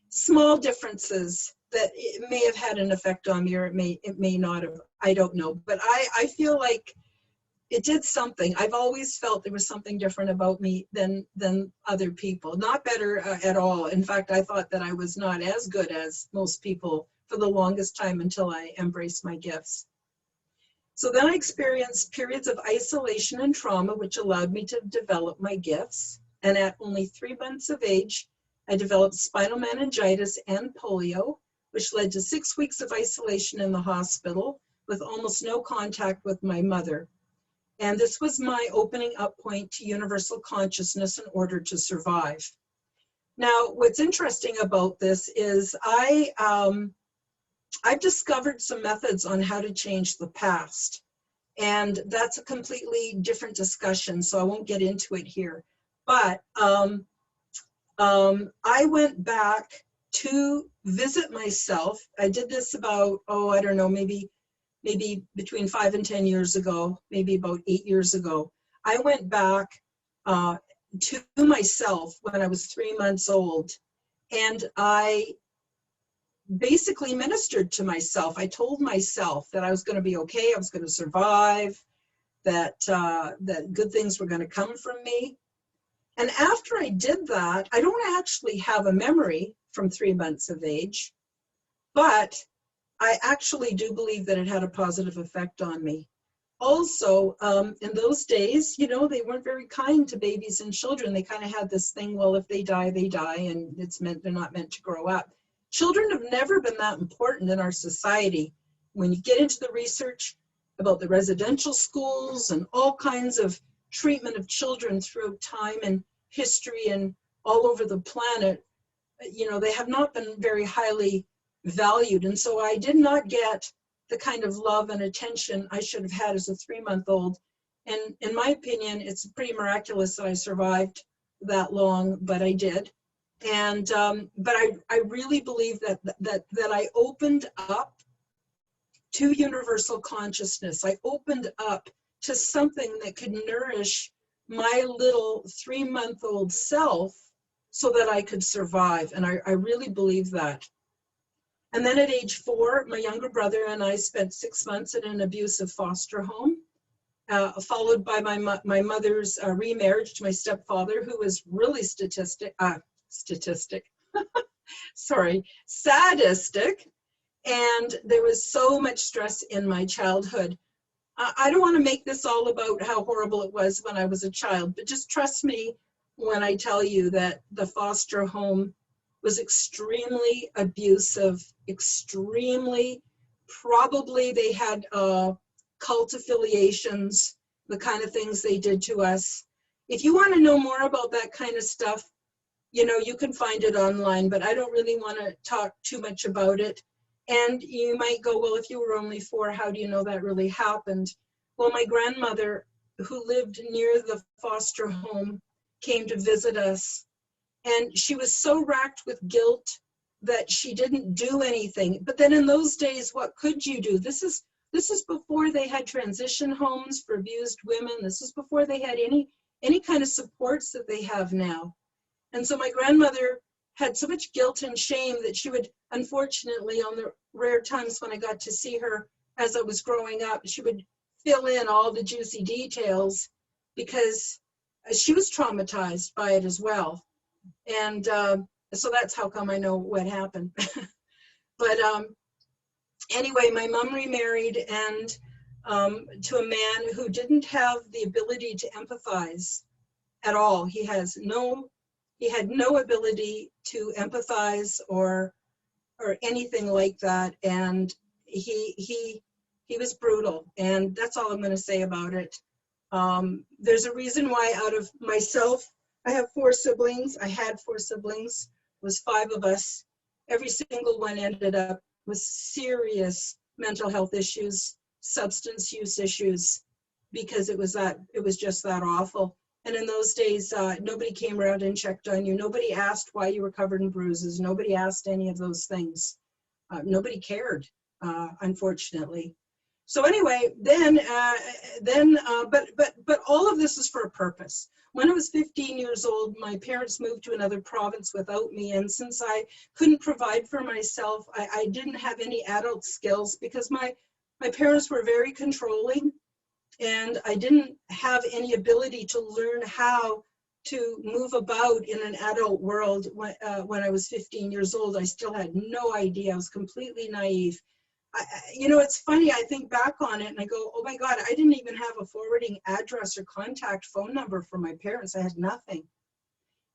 small differences that it may have had an effect on me, or it may not have. I don't know. But I feel like it did something. I've always felt there was something different about me than other people. Not better at all. In fact, I thought that I was not as good as most people for the longest time until I embraced my gifts. So then I experienced periods of isolation and trauma, which allowed me to develop my gifts. And at only 3 months of age, I developed spinal meningitis and polio, which led to 6 weeks of isolation in the hospital with almost no contact with my mother. And this was my opening up point to universal consciousness in order to survive. Now, what's interesting about this is I've discovered some methods on how to change the past. And that's a completely different discussion, so I won't get into it here. But I went back to visit myself. I did this about, I don't know, maybe between 5 and 10 years ago, maybe about 8 years ago. I went back to myself when I was 3 months old, and I basically ministered to myself. I told myself that I was going to be okay, I was going to survive, that good things were going to come from me. And after I did that, I don't actually have a memory from 3 months of age, but I actually do believe that it had a positive effect on me. Also, in those days, you know, they weren't very kind to babies and children. They kind of had this thing, well, if they die, they die, and they're not meant to grow up. Children have never been that important in our society. When you get into the research about the residential schools and all kinds of treatment of children throughout time and history and all over the planet, you know, they have not been very highly valued. And so I did not get the kind of love and attention I should have had as a 3-month-old. And in my opinion, it's pretty miraculous that I survived that long, but I did. And but I really believe that I opened up to universal consciousness. I opened up to something that could nourish my little 3-month-old self so that I could survive. And I really believe that. And then at age 4, my younger brother and I spent 6 months in an abusive foster home, followed by my mother's remarriage to my stepfather, who was really sadistic. And there was so much stress in my childhood. I don't want to make this all about how horrible it was when I was a child, but just trust me when I tell you that the foster home was extremely abusive, probably they had cult affiliations, the kind of things they did to us. If you want to know more about that kind of stuff, you know, you can find it online, but I don't really want to talk too much about it. And you might go, well, if you were only 4, how do you know that really happened? Well, my grandmother, who lived near the foster home, came to visit us. And she was so racked with guilt that she didn't do anything. But then in those days, what could you do? This is before they had transition homes for abused women. This is before they had any kind of supports that they have now. And so my grandmother had so much guilt and shame that she would, unfortunately, on the rare times when I got to see her as I was growing up, she would fill in all the juicy details because she was traumatized by it as well. And so that's how come I know what happened. But anyway, my mom remarried and to a man who didn't have the ability to empathize at all. He had no ability to empathize or anything like that, and he was brutal, and that's all I'm going to say about it. There's a reason why out of myself I have 4 siblings. I had 4 siblings. It was 5 of us. Every single one ended up with serious mental health issues, substance use issues, because it was just that awful. And in those days, nobody came around and checked on you. Nobody asked why you were covered in bruises. Nobody asked any of those things. Nobody cared, unfortunately. So anyway, but all of this is for a purpose. When I was 15 years old, my parents moved to another province without me. And since I couldn't provide for myself, I didn't have any adult skills because my parents were very controlling, and I didn't have any ability to learn how to move about in an adult world. When I was 15 years old, I still had no idea. I was completely naive. You know, it's funny, I think back on it and I go, oh my God, I didn't even have a forwarding address or contact phone number for my parents. I had nothing.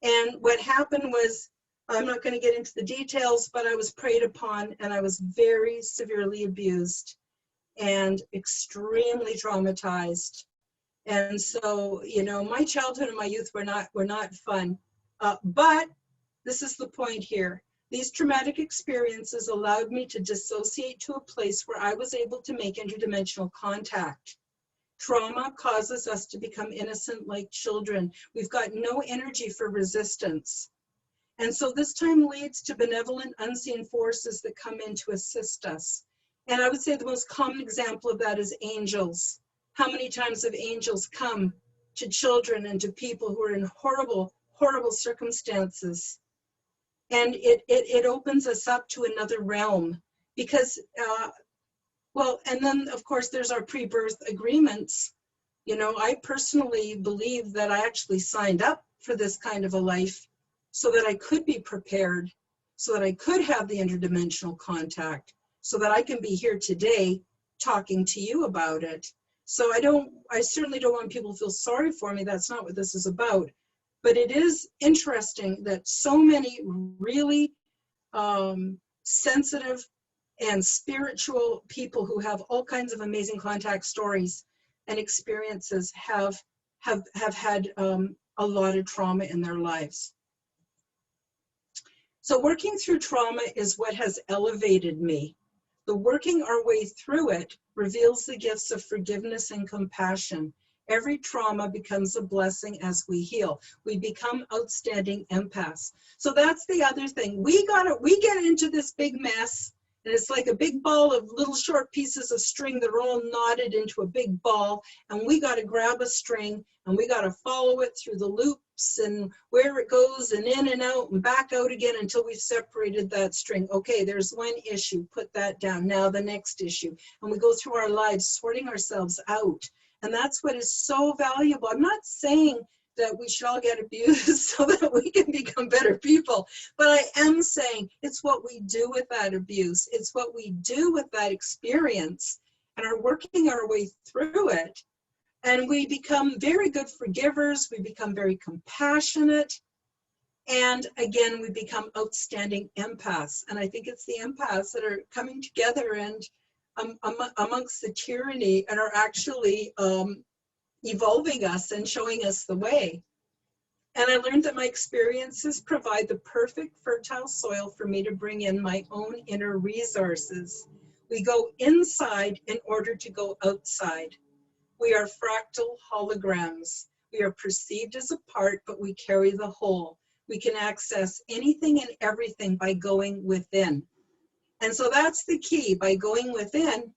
And what happened was, I'm not going to get into the details, but I was preyed upon and I was very severely abused and extremely traumatized. And so, you know, my childhood and my youth were not fun. But this is the point here. These traumatic experiences allowed me to dissociate to a place where I was able to make interdimensional contact. Trauma causes us to become innocent like children. We've got no energy for resistance. And so this time leads to benevolent unseen forces that come in to assist us. And I would say the most common example of that is angels. How many times have angels come to children and to people who are in horrible, horrible circumstances? And it opens us up to another realm because, well, and then of course there's our pre-birth agreements. You know, I personally believe that I actually signed up for this kind of a life so that I could be prepared, so that I could have the interdimensional contact, so that I can be here today talking to you about it. So I certainly don't want people to feel sorry for me. That's not what this is about. But it is interesting that so many really sensitive and spiritual people who have all kinds of amazing contact stories and experiences have had a lot of trauma in their lives. So working through trauma is what has elevated me. The working our way through it reveals the gifts of forgiveness and compassion. Every trauma becomes a blessing as we heal. We become outstanding empaths. So that's the other thing. We get into this big mess, and it's like a big ball of little short pieces of string that are all knotted into a big ball, and we got to grab a string and we got to follow it through the loops and where it goes and in and out and back out again until we've separated that string. Okay, there's one issue, put that down. Now the next issue. And we go through our lives sorting ourselves out. And that's what is so valuable. I'm not saying that we should all get abused so that we can become better people, but I am saying it's what we do with that abuse. It's what we do with that experience and are working our way through it. And we become very good forgivers. We become very compassionate. And again, we become outstanding empaths. And I think it's the empaths that are coming together and amongst the tyranny and are actually evolving us and showing us the way. And I learned that my experiences provide the perfect fertile soil for me to bring in my own inner resources. We go inside in order to go outside. We are fractal holograms. We are perceived as a part, but we carry the whole. We can access anything and everything by going within. And so that's the key. By going within,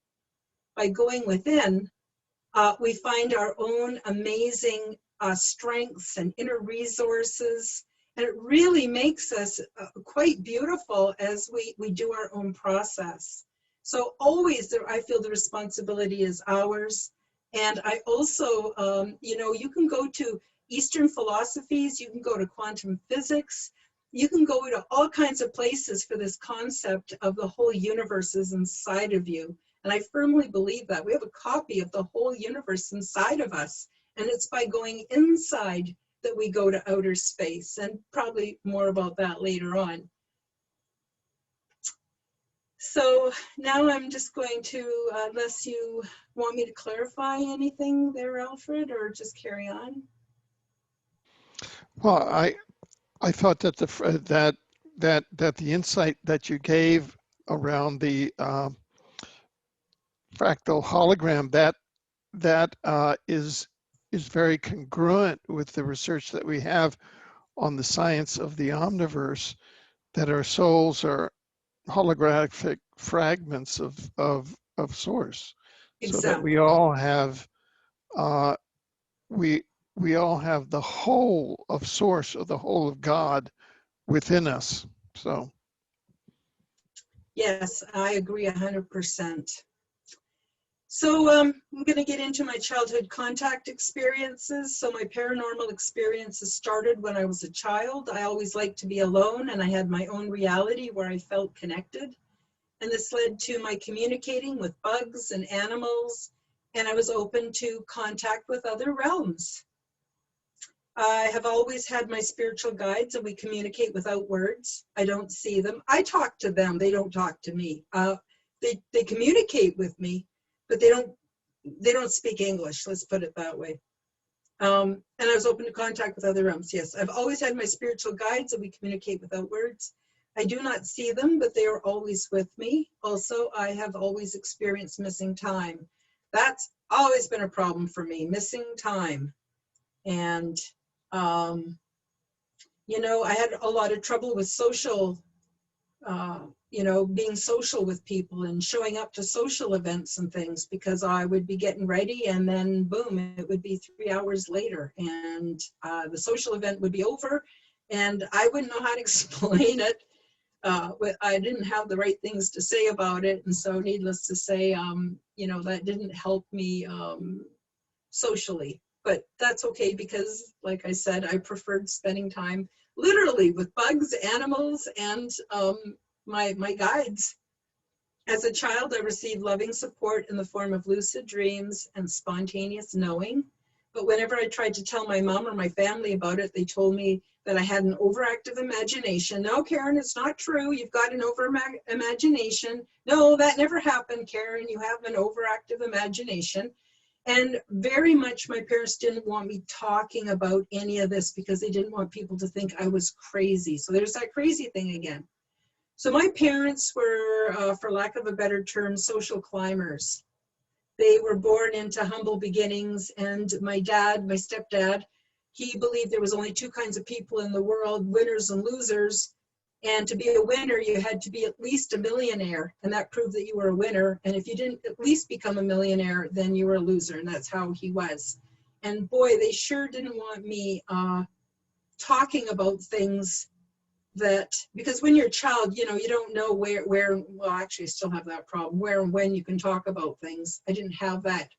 we find our own amazing strengths and inner resources. And it really makes us quite beautiful as we do our own process. So always I feel the responsibility is ours. And I also, you know, you can go to Eastern philosophies, you can go to quantum physics, you can go to all kinds of places for this concept of the whole universe is inside of you. And I firmly believe that. We have a copy of the whole universe inside of us. And it's by going inside that we go to outer space. And probably more about that later on. So now I'm just going to, unless you want me to clarify anything there, Alfred, or just carry on. Well, I thought that that the insight that you gave around the fractal hologram, that is very congruent with the research that we have on the science of the omniverse, that our souls are holographic fragments of source, so that we Exactly. all have uh, we all have the whole of source, or the whole of God within us. So Yes, I agree 100%. So I'm going to get into my childhood contact experiences. So my paranormal experiences started when I was a child. I always liked to be alone, and I had my own reality where I felt connected. And this led to my communicating with bugs and animals, and I was open to contact with other realms. I have always had my spiritual guides, and we communicate without words. I don't see them. I talk to them. They don't talk to me. They communicate with me, but they don't speak English. Let's put it that way. And I was open to contact with other realms. Yes, I've always had my spiritual guides, and we communicate without words. I do not see them, but they are always with me. Also, I have always experienced missing time. That's always been a problem for me, missing time. And you know, I had a lot of trouble with social, you know, being social with people and showing up to social events and things, because I would be getting ready and then boom, it would be 3 hours later, and the social event would be over, and I wouldn't know how to explain it. I didn't have the right things to say about it, and so needless to say, you know, that didn't help me socially. But that's okay, because like I said, I preferred spending time literally with bugs, animals, and my guides. As a child, I received loving support in the form of lucid dreams and spontaneous knowing. But whenever I tried to tell my mom or my family about it, they told me that I had an overactive imagination. No, Karen, it's not true. You've got an imagination. No, that never happened, Karen. You have an overactive imagination. And very much my parents didn't want me talking about any of this, because they didn't want people to think I was crazy. So there's that crazy thing again. So my parents were, for lack of a better term, social climbers. They were born into humble beginnings, and my dad, my stepdad, he believed there was only two kinds of people in the world, winners and losers. And to be a winner, you had to be at least a millionaire, and that proved that you were a winner. And if you didn't at least become a millionaire, then you were a loser, and that's how he was. And boy, they sure didn't want me talking about things that, because when you're a child, you know, you don't know where, well, actually I still have that problem, where and when you can talk about things. I didn't have that.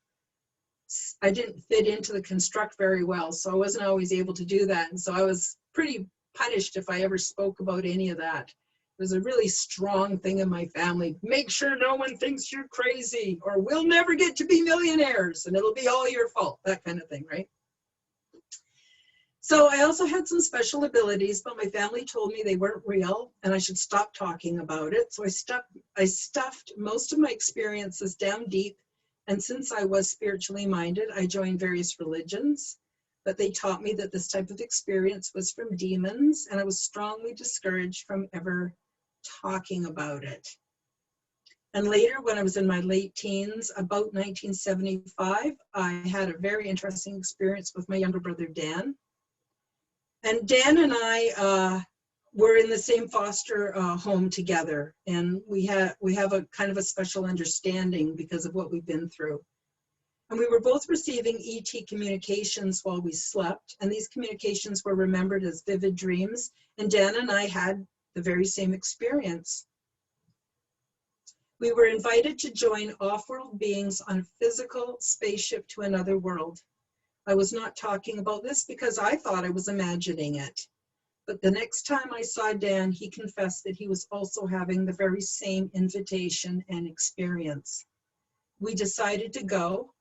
I didn't fit into the construct very well, so I wasn't always able to do that. And so I was pretty punished if I ever spoke about any of that. It was a really strong thing in my family. Make sure no one thinks you're crazy, or we'll never get to be millionaires and it'll be all your fault, that kind of thing, right? So I also had some special abilities, but my family told me they weren't real and I should stop talking about it. So I stuffed most of my experiences down deep. And since I was spiritually minded, I joined various religions, but they taught me that this type of experience was from demons, and I was strongly discouraged from ever talking about it. And later, when I was in my late teens, about 1975, I had a very interesting experience with my younger brother, Dan. And Dan and I were in the same foster home together, and we have a kind of a special understanding because of what we've been through. And we were both receiving ET communications while we slept, and these communications were remembered as vivid dreams, and Dan and I had the very same experience. We were invited to join off-world beings on a physical spaceship to another world. I was not talking about this because I thought I was imagining it. But the next time I saw Dan, he confessed that he was also having the very same invitation and experience. We decided to go,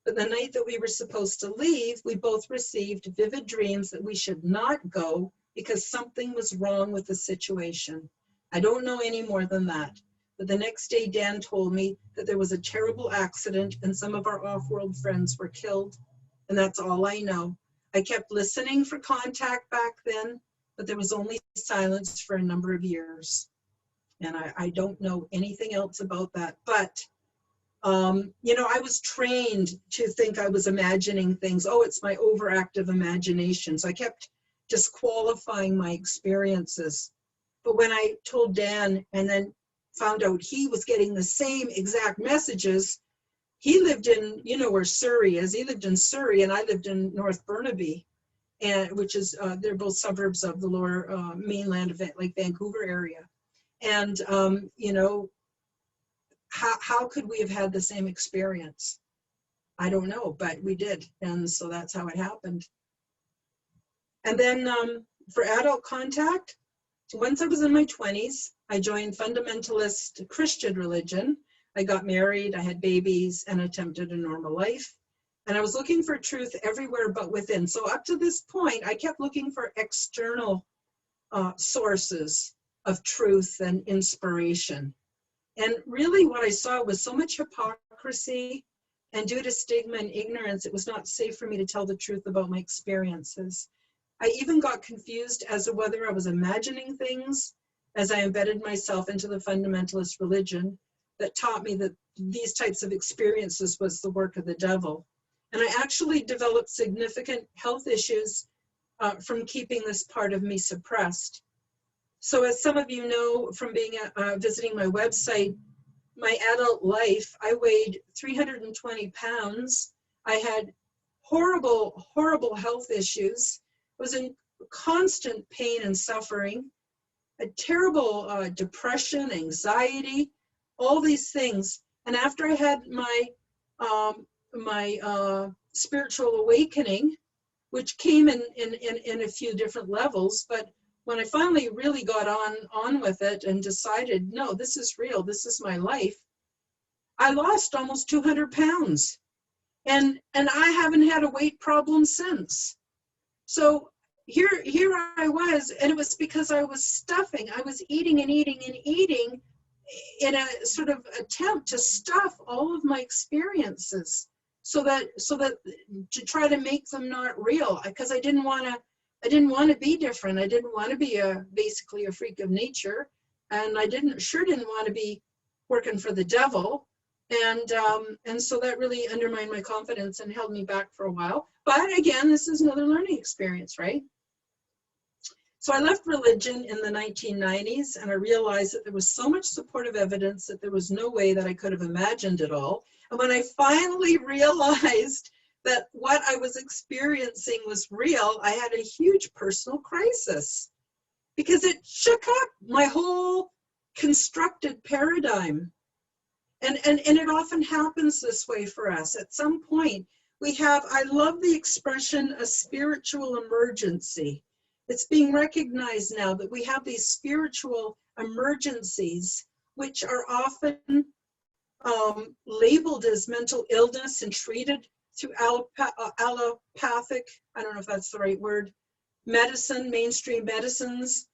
but the night that we were supposed to leave, we both received vivid dreams that we should not go because something was wrong with the situation. I don't know any more than that. But the next day, Dan told me that there was a terrible accident and some of our off-world friends were killed. And that's all I know. I kept listening for contact back then, but there was only silence for a number of years. And I don't know anything else about that. But, you know, I was trained to think I was imagining things. Oh, it's my overactive imagination. So I kept disqualifying my experiences. But when I told Dan and then found out he was getting the same exact messages, he lived in, you know where Surrey is. He lived in Surrey and I lived in North Burnaby, and which is, they're both suburbs of the lower mainland of like Vancouver area. And, you know, how could we have had the same experience? I don't know, but we did. And so that's how it happened. And then for adult contact, once I was in my 20s, I joined fundamentalist Christian religion. I got married, I had babies, and attempted a normal life. And I was looking for truth everywhere but within. So up to this point, I kept looking for external sources of truth and inspiration. And really what I saw was so much hypocrisy, and due to stigma and ignorance, it was not safe for me to tell the truth about my experiences. I even got confused as to whether I was imagining things as I embedded myself into the fundamentalist religion that taught me that these types of experiences was the work of the devil. And I actually developed significant health issues from keeping this part of me suppressed. So as some of you know from being visiting my website, my adult life, I weighed 320 pounds. I had horrible, horrible health issues. I was in constant pain and suffering, a terrible depression, anxiety, all these things. And after I had my spiritual awakening, which came in a few different levels, but when I finally really got on with it and decided, no, this is real, this is my life, I lost almost 200 pounds. And I haven't had a weight problem since. So here I was, and it was because I was stuffing. I was eating and eating and eating in a sort of attempt to stuff all of my experiences so that to try to make them not real, because I didn't want to be different. I didn't want to be basically a freak of nature, and I sure didn't want to be working for the devil. And so that really undermined my confidence and held me back for a while. But again, this is another learning experience, right? So I left religion in the 1990s, and I realized that there was so much supportive evidence that there was no way that I could have imagined it all. And when I finally realized that what I was experiencing was real, I had a huge personal crisis because it shook up my whole constructed paradigm. And it often happens this way for us. At some point, we have, I love the expression, a spiritual emergency. It's being recognized now that we have these spiritual emergencies, which are often labeled as mental illness and treated through allopathic, I don't know if that's the right word, medicine, mainstream medicines.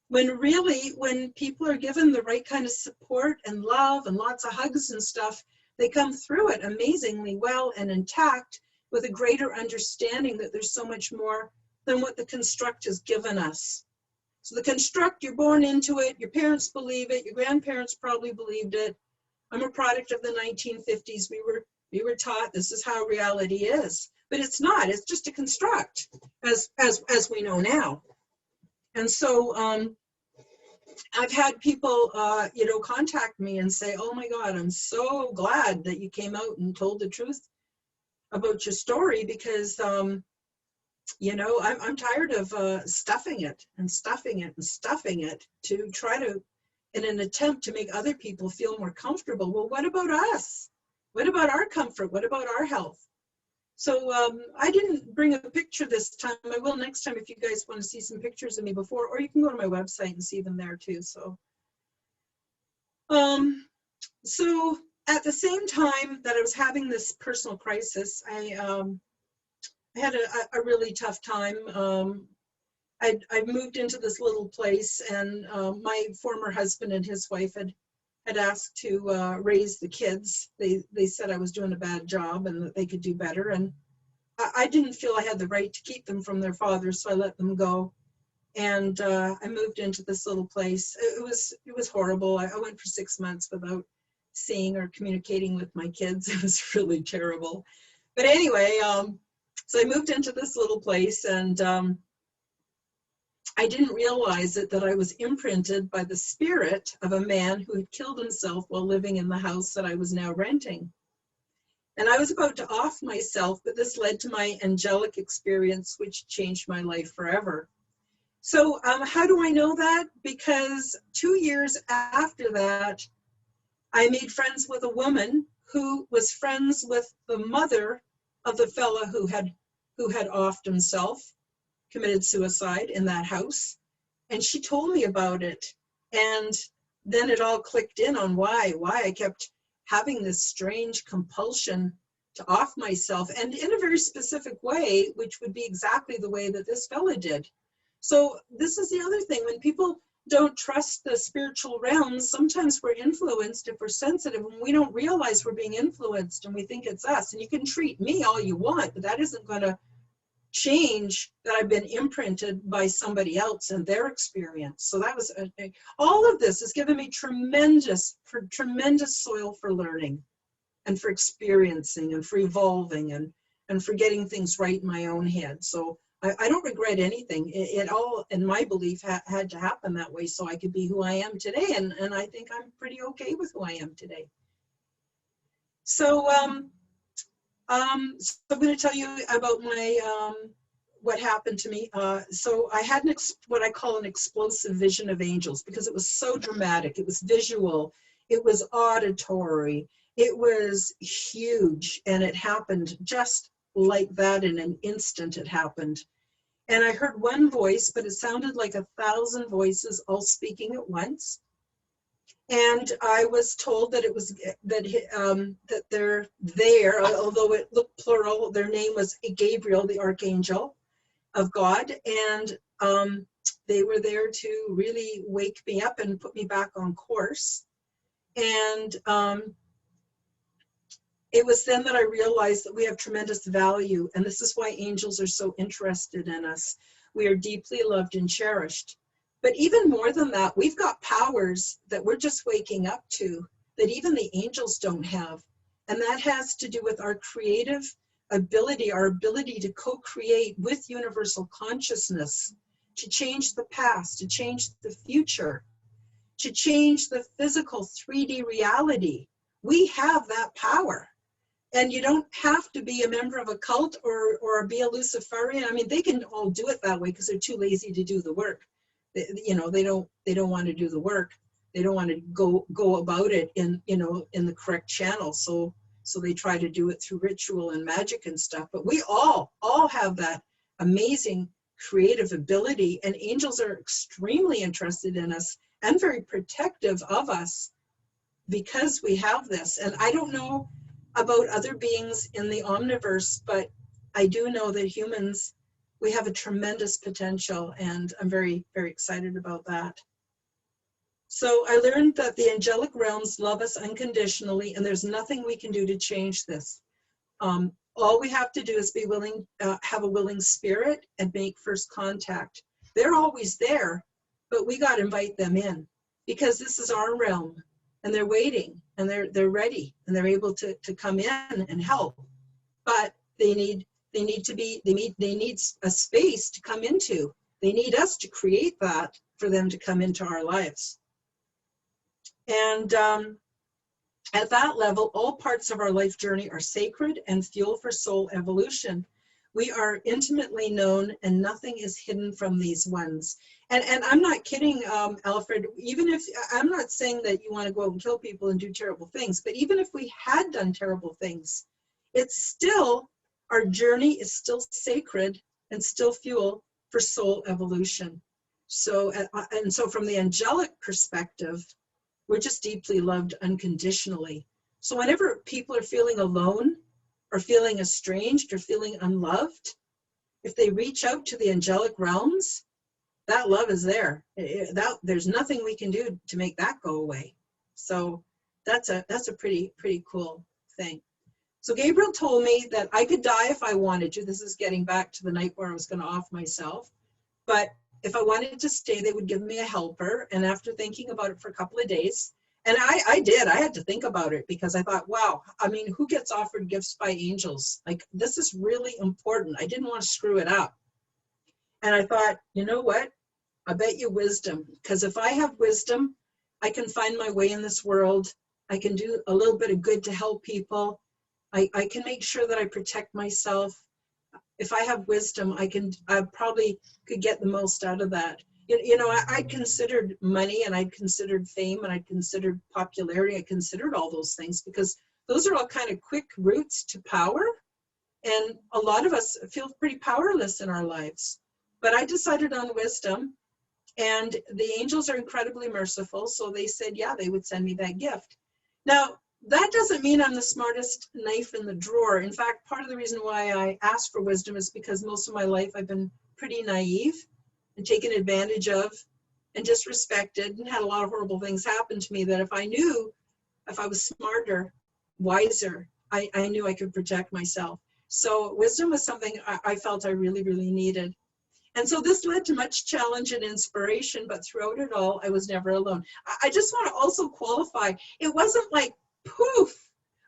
When really, when people are given the right kind of support and love and lots of hugs and stuff, they come through it amazingly well and intact with a greater understanding that there's so much more than what the construct has given us. So the construct, you're born into it, your parents believe it, your grandparents probably believed it. I'm a product of the 1950s. We were taught this is how reality is, but it's not. It's just a construct, as we know now. And so I've had people, contact me and say, "Oh my God, I'm so glad that you came out and told the truth about your story because, I'm tired of stuffing it and stuffing it and stuffing it to try to, in an attempt to make other people feel more comfortable." Well, what about us? What about our comfort? What about our health? So I didn't bring a picture this time. I will next time if you guys want to see some pictures of me before, or you can go to my website and see them there too. So, so at the same time that I was having this personal crisis, I had a really tough time. I moved into this little place, and my former husband and his wife had asked to raise the kids. They said I was doing a bad job and that they could do better. And I didn't feel I had the right to keep them from their father, so I let them go. And I moved into this little place. It was horrible. I went for 6 months without seeing or communicating with my kids. It was really terrible. But anyway, so I moved into this little place, and I didn't realize it, that I was imprinted by the spirit of a man who had killed himself while living in the house that I was now renting. And I was about to off myself, but this led to my angelic experience, which changed my life forever. So how do I know that? Because 2 years after that, I made friends with a woman who was friends with the mother of the fella who had offed himself, committed suicide in that house. And she told me about it. And then it all clicked in on why I kept having this strange compulsion to off myself, and in a very specific way, which would be exactly the way that this fella did. So this is the other thing. When people don't trust the spiritual realms, sometimes we're influenced if we're sensitive, and we don't realize we're being influenced, and we think it's us. And you can treat me all you want, but that isn't going to change that I've been imprinted by somebody else and their experience. So that was all of this has given me tremendous soil for learning and for experiencing and for evolving and for getting things right in my own head. So I don't regret anything. It all, in my belief, had to happen that way so I could be who I am today. And I think I'm pretty okay with who I am today. So, I'm going to tell you about my what happened to me. So I had what I call an explosive vision of angels, because it was so dramatic. It was visual. It was auditory. It was huge, and it happened just like that. In an instant, it happened. And I heard one voice, but it sounded like 1,000 voices all speaking at once. And I was told that it was that they're there, although it looked plural. Their name was Gabriel, the archangel of God, and they were there to really wake me up and put me back on course. And it was then that I realized that we have tremendous value, and this is why angels are so interested in us. We are deeply loved and cherished. But even more than that, we've got powers that we're just waking up to that even the angels don't have. And that has to do with our creative ability, our ability to co-create with universal consciousness, to change the past, to change the future, to change the physical 3D reality. We have that power. And you don't have to be a member of a cult or be a Luciferian. I mean, they can all do it that way because they're too lazy to do the work. They don't want to do the work. They don't want to go about it in the correct channel. So they try to do it through ritual and magic and stuff. But we all have that amazing creative ability, and angels are extremely interested in us and very protective of us because we have this. And I don't know about other beings in the omniverse, but I do know that humans, we have a tremendous potential, and I'm very, very excited about that. So I learned that the angelic realms love us unconditionally, and there's nothing we can do to change this. All we have to do is be willing, have a willing spirit, and make first contact. They're always there, but we got to invite them in, because this is our realm, and they're waiting, and they're ready, and they're able to come in and help. But they need a space to come into. They need us to create that for them to come into our lives. And at that level, all parts of our life journey are sacred and fuel for soul evolution. We are intimately known, and nothing is hidden from these ones. And I'm not kidding, Alfred. Even if, I'm not saying that you want to go out and kill people and do terrible things, but even if we had done terrible things, it's still, our journey is still sacred and still fuel for soul evolution. So, and so from the angelic perspective, we're just deeply loved unconditionally. So whenever people are feeling alone or feeling estranged or feeling unloved, if they reach out to the angelic realms, that love is there. There's nothing we can do to make that go away. So that's a pretty cool thing. So Gabriel told me that I could die if I wanted to. This is getting back to the night where I was going to off myself. But if I wanted to stay, they would give me a helper. And after thinking about it for a couple of days, and I did, I had to think about it because I thought, wow, I mean, who gets offered gifts by angels? Like, this is really important. I didn't want to screw it up. And I thought, you know what? I bet you wisdom, because if I have wisdom, I can find my way in this world. I can do a little bit of good to help people. I can make sure that I protect myself. If I have wisdom, I probably could get the most out of that. You know, I considered money, and I'd considered fame, and I'd considered popularity. I considered all those things because those are all kind of quick routes to power. And a lot of us feel pretty powerless in our lives. But I decided on wisdom, and the angels are incredibly merciful. So they said, yeah, they would send me that gift. Now, that doesn't mean I'm the smartest knife in the drawer. In fact, part of the reason why I asked for wisdom is because most of my life I've been pretty naive and taken advantage of and disrespected and had a lot of horrible things happen to me that if I knew, if I was smarter, wiser, I knew I could protect myself. So wisdom was something I felt I really, really needed. And so this led to much challenge and inspiration, but throughout it all, I was never alone. I just want to also qualify, it wasn't like, poof,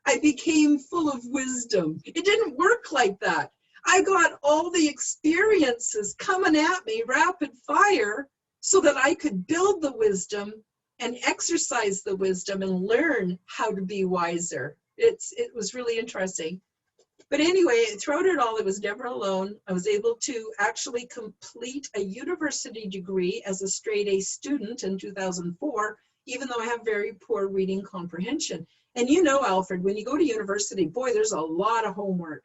I became full of wisdom. It didn't work like that. I got all the experiences coming at me rapid fire so that I could build the wisdom and exercise the wisdom and learn how to be wiser. It was really interesting. But anyway, throughout it all, I was never alone. I was able to actually complete a university degree as a straight A student in 2004, even though I have very poor reading comprehension. And you know, Alfred, when you go to university, boy, there's a lot of homework.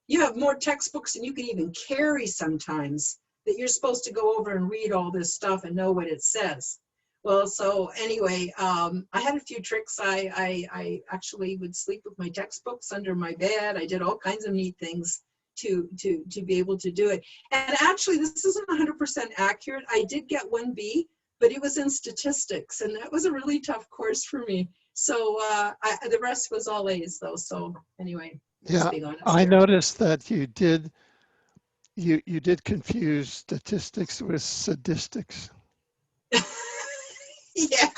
You have more textbooks than you can even carry sometimes, that you're supposed to go over and read all this stuff and know what it says. Well, so anyway, I had a few tricks. I actually would sleep with my textbooks under my bed. I did all kinds of neat things to be able to do it. And actually, this isn't 100% accurate. I did get 1B, but it was in statistics, and that was a really tough course for me. So the rest was all A's, though. So anyway, Yeah, being honest I there. noticed that you did confuse statistics with sadistics. Yeah.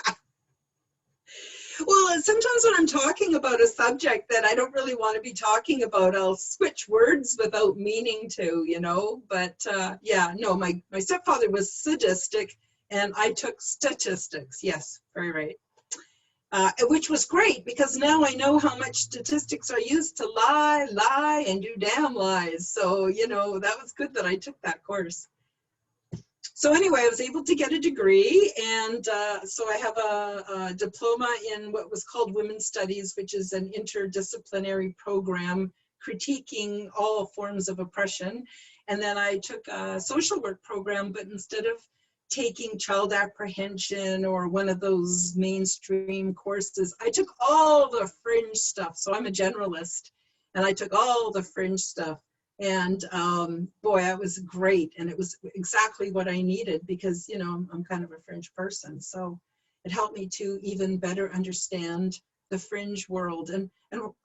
Well, sometimes when I'm talking about a subject that I don't really want to be talking about, I'll switch words without meaning to, you know. But yeah, no, my stepfather was sadistic, and I took statistics. Yes, very right. Which was great because now I know how much statistics are used to lie, and do damn lies. So, you know, that was good that I took that course. So anyway, I was able to get a degree, and so I have a diploma in what was called Women's Studies, which is an interdisciplinary program critiquing all forms of oppression. And then I took a social work program, but instead of taking child apprehension or one of those mainstream courses, I took all the fringe stuff. So I'm a generalist, and I took all the fringe stuff. And boy, that was great. And it was exactly what I needed because, you know, I'm kind of a fringe person. So it helped me to even better understand the fringe world and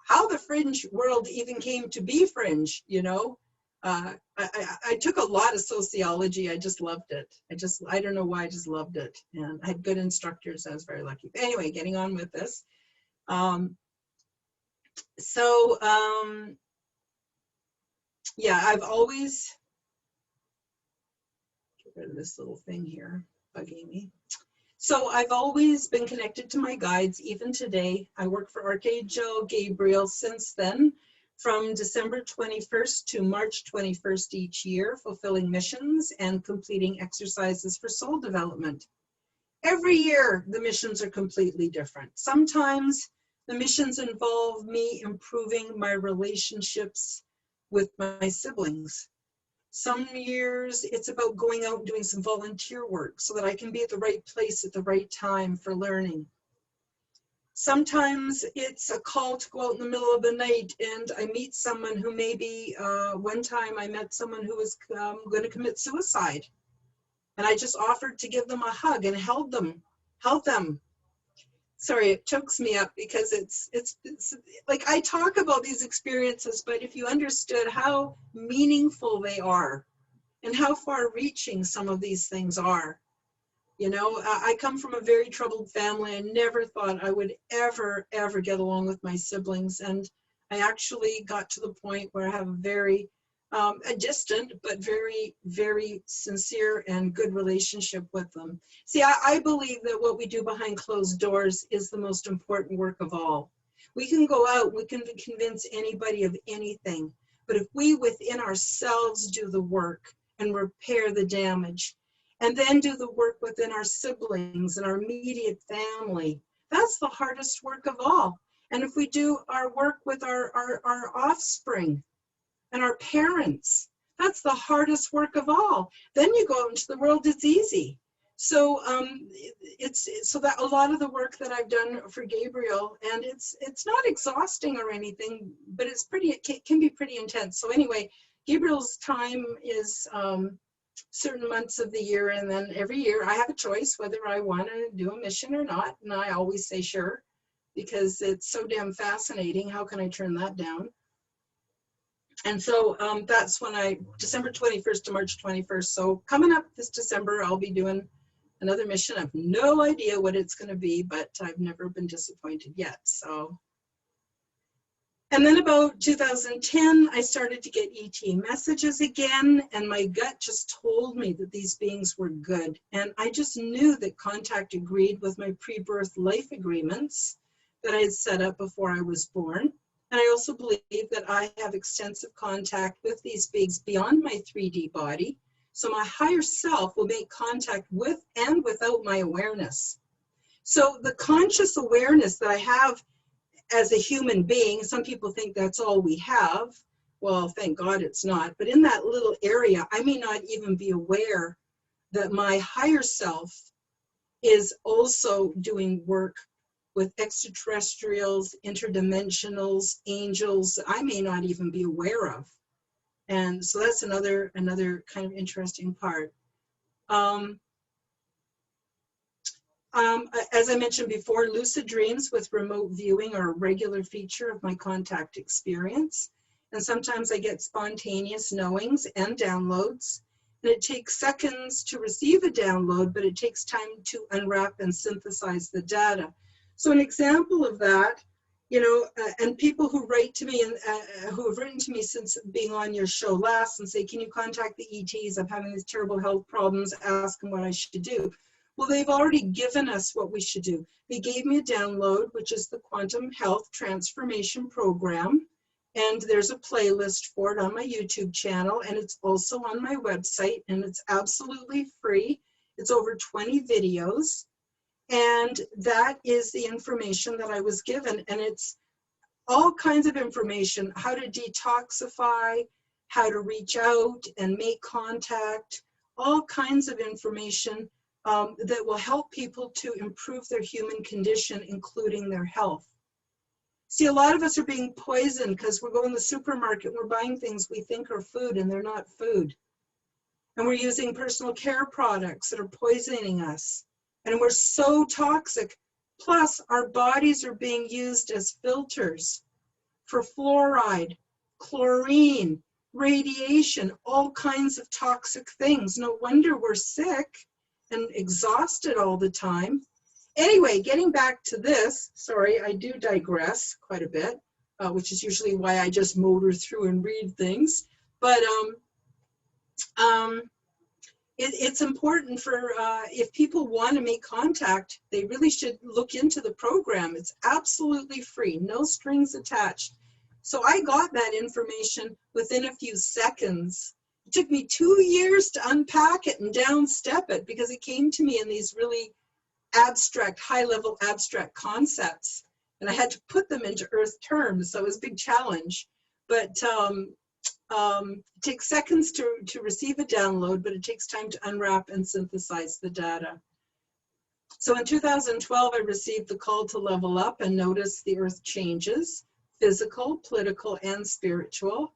how the fringe world even came to be fringe, you know. I took a lot of sociology. I just loved it. I don't know why, I just loved it. And I had good instructors. I was very lucky. But anyway, getting on with this. Yeah, I've always, get rid of this little thing here, bugging me. So I've always been connected to my guides, even today. I work for Archangel Gabriel since then, from December 21st to March 21st each year, fulfilling missions and completing exercises for soul development. Every year, the missions are completely different. Sometimes the missions involve me improving my relationships with my siblings. Some years it's about going out and doing some volunteer work so that I can be at the right place at the right time for learning. Sometimes it's a call to go out in the middle of the night and I meet someone who maybe, one time I met someone who was going to commit suicide. And I just offered to give them a hug and help them. sorry, it chokes me up because it's like I talk about these experiences, but if you understood how meaningful they are and how far reaching some of these things are. You know, I come from a very troubled family. I never thought I would ever get along with my siblings. And I actually got to the point where I have a very a distant, but very, very sincere and good relationship with them. See, I believe that what we do behind closed doors is the most important work of all. We can go out, we can convince anybody of anything. But if we within ourselves do the work and repair the damage, and then do the work within our siblings and our immediate family, that's the hardest work of all. And if we do our work with our offspring and our parents, that's the hardest work of all. Then you go out into the world, it's easy. So it's so that a lot of the work that I've done for Gabriel, and it's not exhausting or anything, but it's pretty, it can be pretty intense. So anyway, Gabriel's time is certain months of the year, and then every year I have a choice whether I want to do a mission or not, and I always say sure, because it's so damn fascinating. How can I turn that down? And so that's when December 21st to March 21st. So coming up this December, I'll be doing another mission. I have no idea what it's going to be, but I've never been disappointed yet. So. And then about 2010, I started to get ET messages again, and my gut just told me that these beings were good. And I just knew that Contact agreed with my pre-birth life agreements that I had set up before I was born. And I also believe that I have extensive contact with these beings beyond my 3D body. So my higher self will make contact with and without my awareness. So the conscious awareness that I have as a human being, some people think that's all we have. Well, thank God it's not. But in that little area, I may not even be aware that my higher self is also doing work with extraterrestrials, interdimensionals, angels, I may not even be aware of. And so that's another kind of interesting part. As I mentioned before, lucid dreams with remote viewing are a regular feature of my Contact experience. And sometimes I get spontaneous knowings and downloads. And it takes seconds to receive a download, but it takes time to unwrap and synthesize the data. So an example of that, you know, and people who write to me and who have written to me since being on your show last and say, can you contact the ETs? I'm having these terrible health problems, ask them what I should do. Well, they've already given us what we should do. They gave me a download, which is the Quantum Health Transformation Program. And there's a playlist for it on my YouTube channel, and it's also on my website, and it's absolutely free. It's over 20 videos. And that is the information that I was given. And it's all kinds of information, how to detoxify, how to reach out and make contact, all kinds of information that will help people to improve their human condition, including their health. See, a lot of us are being poisoned because we're going to the supermarket, we're buying things we think are food and they're not food. And we're using personal care products that are poisoning us. And we're so toxic. Plus, our bodies are being used as filters for fluoride, chlorine, radiation, all kinds of toxic things. No wonder we're sick and exhausted all the time. Anyway, getting back to this, sorry, I do digress quite a bit, which is usually why I just motor through and read things. But it's important for, if people want to make contact, they really should look into the program. It's absolutely free, no strings attached. So I got that information within a few seconds. It took me 2 years to unpack it and downstep it because it came to me in these really abstract, high-level abstract concepts. And I had to put them into earth terms, so it was a big challenge. But it takes seconds to receive a download, but it takes time to unwrap and synthesize the data. So in 2012, I received the call to level up and notice the earth changes, physical, political, and spiritual.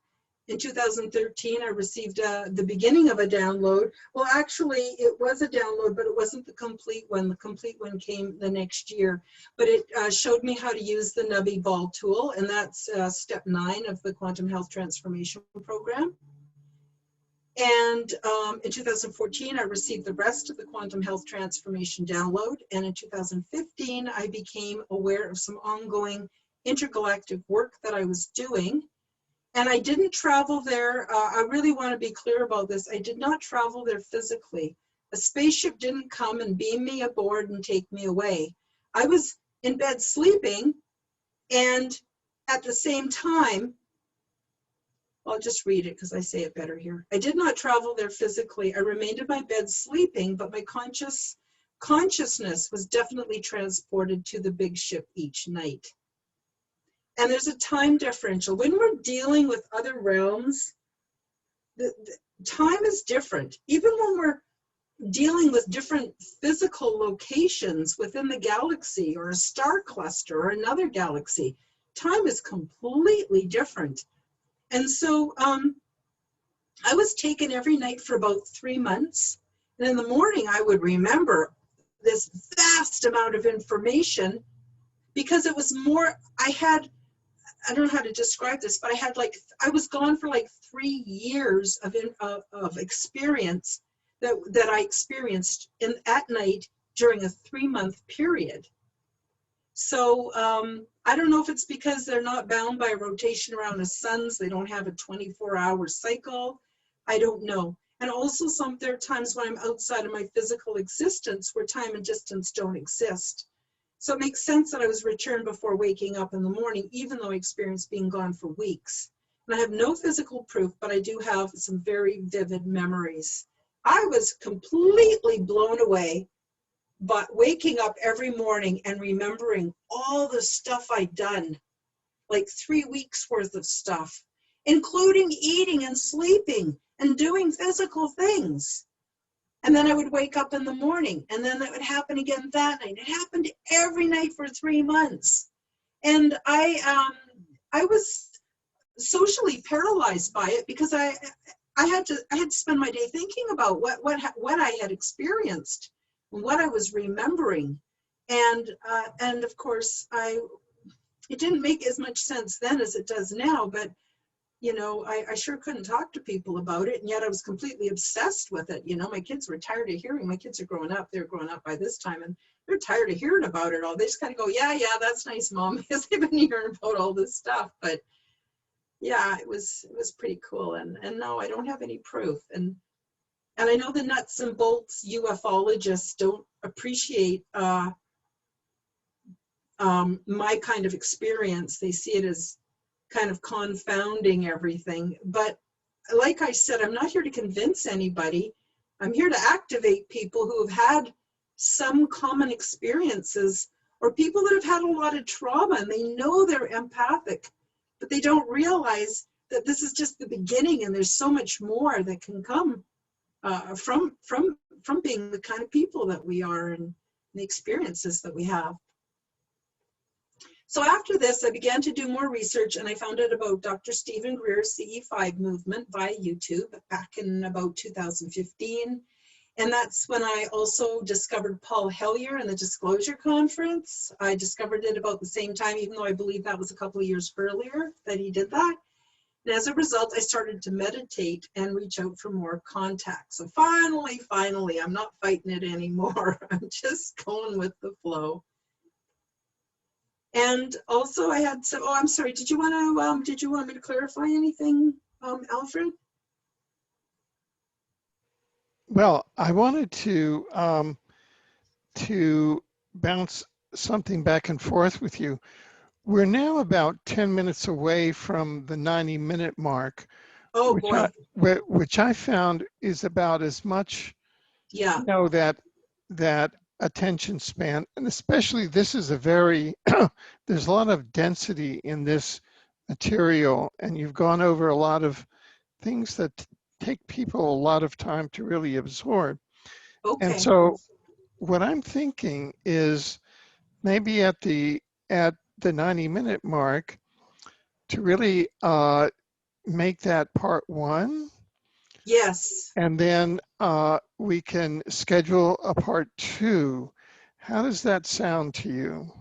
In 2013, I received the beginning of a download. Well, actually, it was a download, but it wasn't the complete one. The complete one came the next year. But it showed me how to use the Nubby Ball tool, and that's step 9 of the Quantum Health Transformation Program. And in 2014, I received the rest of the Quantum Health Transformation download. And in 2015, I became aware of some ongoing intergalactic work that I was doing. And I didn't travel there. I really want to be clear about this. I did not travel there physically. A spaceship didn't come and beam me aboard and take me away. I was in bed sleeping, and at the same time, I'll just read it because I say it better here. I did not travel there physically. I remained in my bed sleeping, but my consciousness was definitely transported to the big ship each night. And there's a time differential. When we're dealing with other realms, the time is different. Even when we're dealing with different physical locations within the galaxy or a star cluster or another galaxy, time is completely different. And so I was taken every night for about 3 months. And in the morning, I would remember this vast amount of information because it was more, I don't know how to describe this, but I was gone for like 3 years of experience that I experienced at night during a 3-month period. So I don't know if it's because they're not bound by a rotation around the suns. They don't have a 24-hour cycle. I don't know. And also there are times when I'm outside of my physical existence where time and distance don't exist. So it makes sense that I was returned before waking up in the morning, even though I experienced being gone for weeks. And I have no physical proof, but I do have some very vivid memories. I was completely blown away, but waking up every morning and remembering all the stuff I'd done, like 3 weeks worth of stuff, including eating and sleeping and doing physical things. And then I would wake up in the morning, and then that would happen again that night. It happened every night for 3 months. And I was socially paralyzed by it because I had to spend my day thinking about what I had experienced, what I was remembering. And of course, it didn't make as much sense then as it does now, but you know, I sure couldn't talk to people about it, and yet I was completely obsessed with it. You know, my kids were tired of hearing. My kids are growing up. They're growing up by this time, and they're tired of hearing about it all. They just kind of go, yeah, that's nice, Mom, because they've been hearing about all this stuff. But yeah, it was pretty cool. And no, I don't have any proof. And I know the nuts and bolts ufologists don't appreciate my kind of experience. They see it as kind of confounding everything. But like I said, I'm not here to convince anybody. I'm here to activate people who have had some common experiences, or people that have had a lot of trauma and they know they're empathic, but they don't realize that this is just the beginning and there's so much more that can come from being the kind of people that we are and the experiences that we have. So after this, I began to do more research, and I found out about Dr. Stephen Greer's CE5 movement via YouTube back in about 2015. And that's when I also discovered Paul Hellyer and the Disclosure Conference. I discovered it about the same time, even though I believe that was a couple of years earlier that he did that. And as a result, I started to meditate and reach out for more contacts. So finally, I'm not fighting it anymore. I'm just going with the flow. And also I had some, I'm sorry, did you want me to clarify anything, Alfred? Well, I wanted to bounce something back and forth with you. We're now about 10 minutes away from the 90-minute mark, Oh, boy. Which I found is about as much, yeah, you know, that attention span, and especially this is a very, there's a lot of density in this material, and you've gone over a lot of things that take people a lot of time to really absorb. Okay. And so what I'm thinking is maybe at the 90-minute mark to really make that part one, Yes. and then we can schedule a part two. How does that sound to you?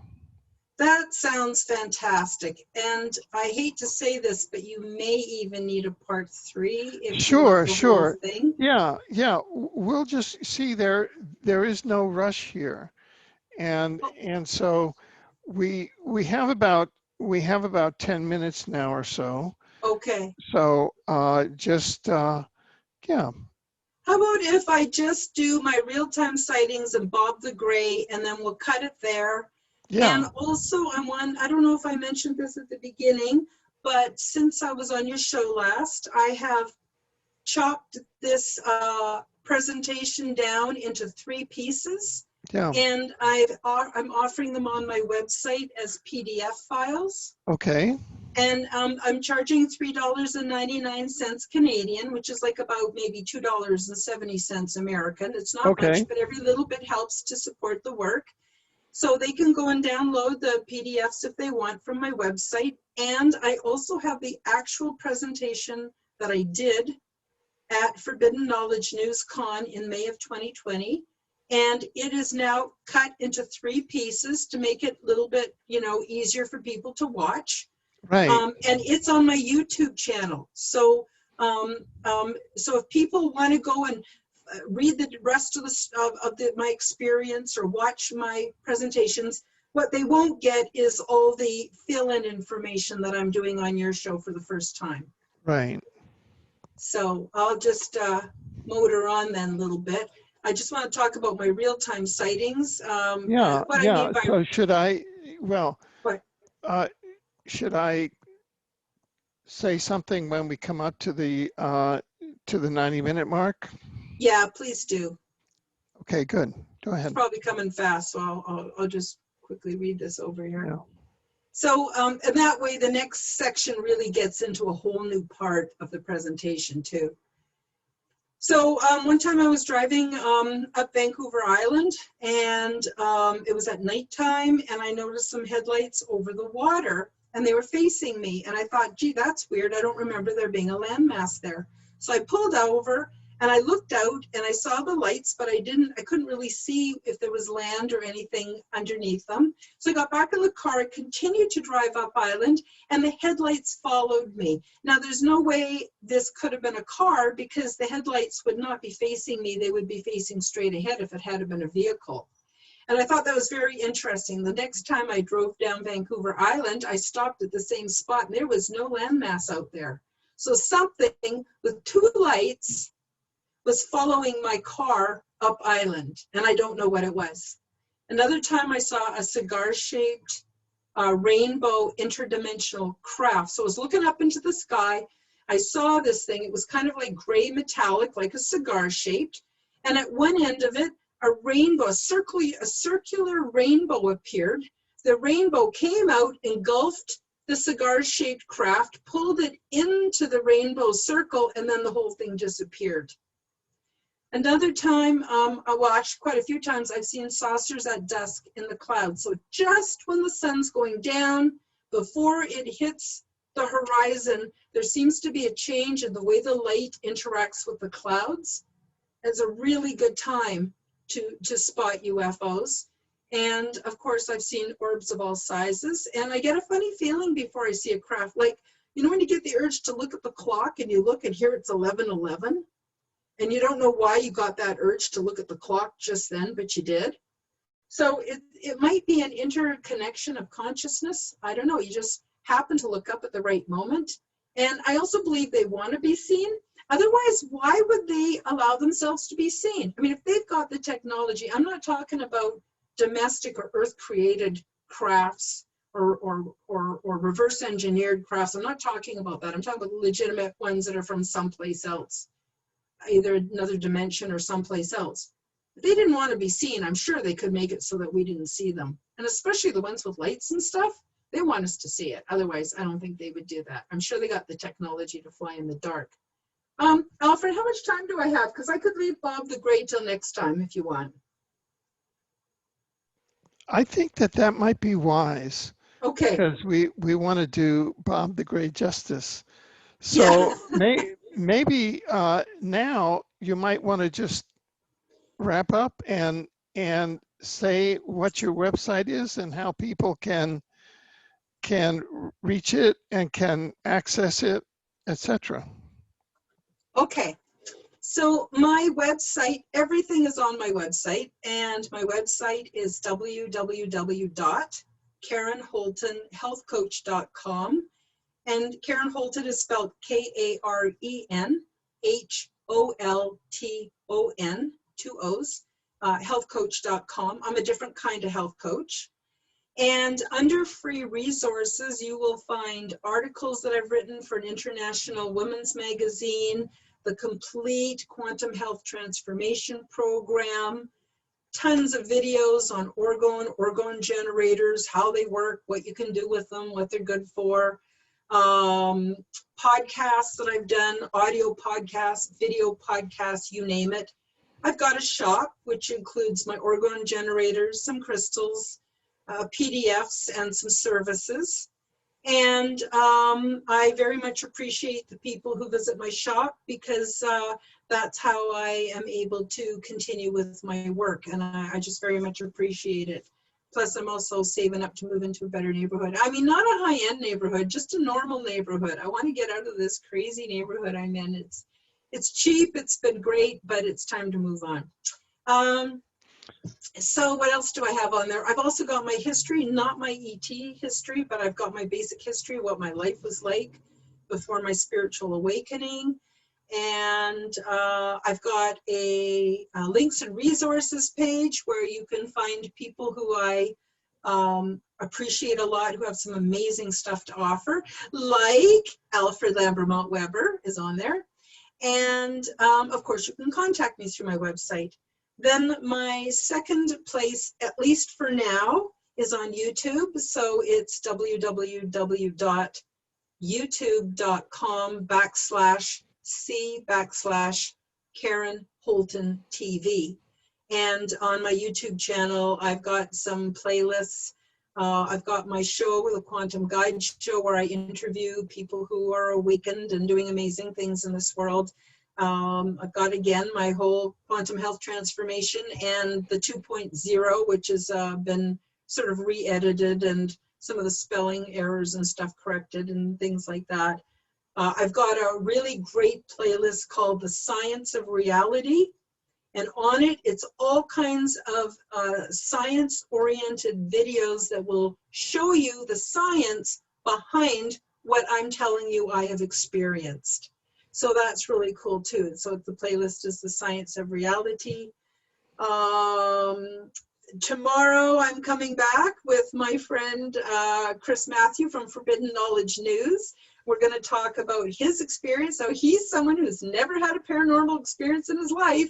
That sounds fantastic. And I hate to say this, but you may even need a part three if you want Sure, the whole sure. thing. Yeah, yeah. We'll just see there is no rush here. And so we have about 10 minutes now or so. Okay. So just yeah. How about if I just do my real-time sightings and Bob the Gray, and then we'll cut it there. Yeah. And also I don't know if I mentioned this at the beginning, but since I was on your show last, I have chopped this presentation down into 3 pieces, Yeah. and I'm offering them on my website as PDF files. Okay. And I'm charging $3.99 Canadian, which is like about maybe $2.70 American. It's not Okay. much, but every little bit helps to support the work. So they can go and download the PDFs if they want from my website. And I also have the actual presentation that I did at Forbidden Knowledge News Con in May of 2020. And it is now cut into 3 pieces to make it a little bit, easier for people to watch. Right. And it's on my YouTube channel. So, so if people want to go and read the rest of my experience or watch my presentations, what they won't get is all the fill-in information that I'm doing on your show for the first time. Right. So I'll just motor on then a little bit. I just want to talk about my real-time sightings. Yeah. What Yeah. I mean by So should I? Well. what? Should I say something when we come up to the 90-minute mark? Yeah, please do. Okay, good. Go ahead. It's probably coming fast, so I'll just quickly read this over here. Yeah. So, and that way the next section really gets into a whole new part of the presentation too. So one time I was driving up Vancouver Island, and it was at nighttime, and I noticed some headlights over the water, and they were facing me. And I thought, gee, that's weird. I don't remember there being a landmass there. So I pulled over and I looked out and I saw the lights, but I couldn't really see if there was land or anything underneath them. So I got back in the car, I continued to drive up island, and the headlights followed me. Now there's no way this could have been a car, because the headlights would not be facing me. They would be facing straight ahead if it had been a vehicle. And I thought that was very interesting. The next time I drove down Vancouver Island, I stopped at the same spot and there was no landmass out there. So something with 2 lights was following my car up island, and I don't know what it was. Another time I saw a cigar-shaped rainbow interdimensional craft. So I was looking up into the sky. I saw this thing. It was kind of like gray metallic, like a cigar-shaped. And at one end of it, a rainbow, a circular rainbow appeared. The rainbow came out, engulfed the cigar-shaped craft, pulled it into the rainbow circle, and then the whole thing disappeared. Another time, I watched quite a few times, I've seen saucers at dusk in the clouds. So just when the sun's going down, before it hits the horizon, there seems to be a change in the way the light interacts with the clouds. It's a really good time to spot UFOs. And of course, I've seen orbs of all sizes. And I get a funny feeling before I see a craft. Like, when you get the urge to look at the clock and you look and here it's 11:11. And you don't know why you got that urge to look at the clock just then, but you did. So it might be an interconnection of consciousness. I don't know. You just happen to look up at the right moment. And I also believe they want to be seen. Otherwise, why would they allow themselves to be seen? I mean, if they've got the technology, I'm not talking about domestic or earth-created crafts or reverse engineered crafts. I'm not talking about that. I'm talking about legitimate ones that are from someplace else, either another dimension or someplace else. If they didn't want to be seen, I'm sure they could make it so that we didn't see them. And especially the ones with lights and stuff, they want us to see it. Otherwise, I don't think they would do that. I'm sure they got the technology to fly in the dark. Alfred, how much time do I have? Because I could leave Bob the Gray till next time if you want. I think that might be wise. Okay. Because we want to do Bob the Gray justice. So maybe now you might want to just wrap up and say what your website is and how people can reach it and can access it, etc. Okay. So my website, everything is on my website, and my website is www.KarenHoltonHealthCoach.com. And Karen Holton is spelled KarenHolton, 2 O's, healthcoach.com. I'm a different kind of health coach. And under free resources, you will find articles that I've written for an international women's magazine, the complete quantum health transformation program, tons of videos on orgone generators, how they work, what you can do with them, what they're good for, podcasts that I've done, audio podcasts, video podcasts, you name it. I've got a shop, which includes my orgone generators, some crystals, PDFs, and some services. And I very much appreciate the people who visit my shop, because that's how I am able to continue with my work. And I just very much appreciate it. Plus, I'm also saving up to move into a better neighborhood. I mean, not a high-end neighborhood, just a normal neighborhood. I want to get out of this crazy neighborhood I'm in. It's cheap, it's been great, but it's time to move on. So what else do I have on there? I've also got my history, not my ET history, but I've got my basic history, what my life was like before my spiritual awakening. And I've got a links and resources page where you can find people who I appreciate a lot, who have some amazing stuff to offer, like Alfred Lambermont Weber is on there. And of course, you can contact me through my website. Then my second place, at least for now, is on YouTube. So it's www.youtube.com/C/Karen Holton TV. And on my YouTube channel, I've got some playlists. I've got my show, the Quantum Guide Show, where I interview people who are awakened and doing amazing things in this world. I've got, again, my whole quantum health transformation and the 2.0, which has been sort of re-edited and some of the spelling errors and stuff corrected and things like that. I've got a really great playlist called The Science of Reality. And on it, it's all kinds of science-oriented videos that will show you the science behind what I'm telling you I have experienced. So that's really cool too. So the playlist is The Science of Reality. Tomorrow I'm coming back with my friend Chris Matthew from Forbidden Knowledge News. We're going to talk about his experience. So he's someone who's never had a paranormal experience in his life.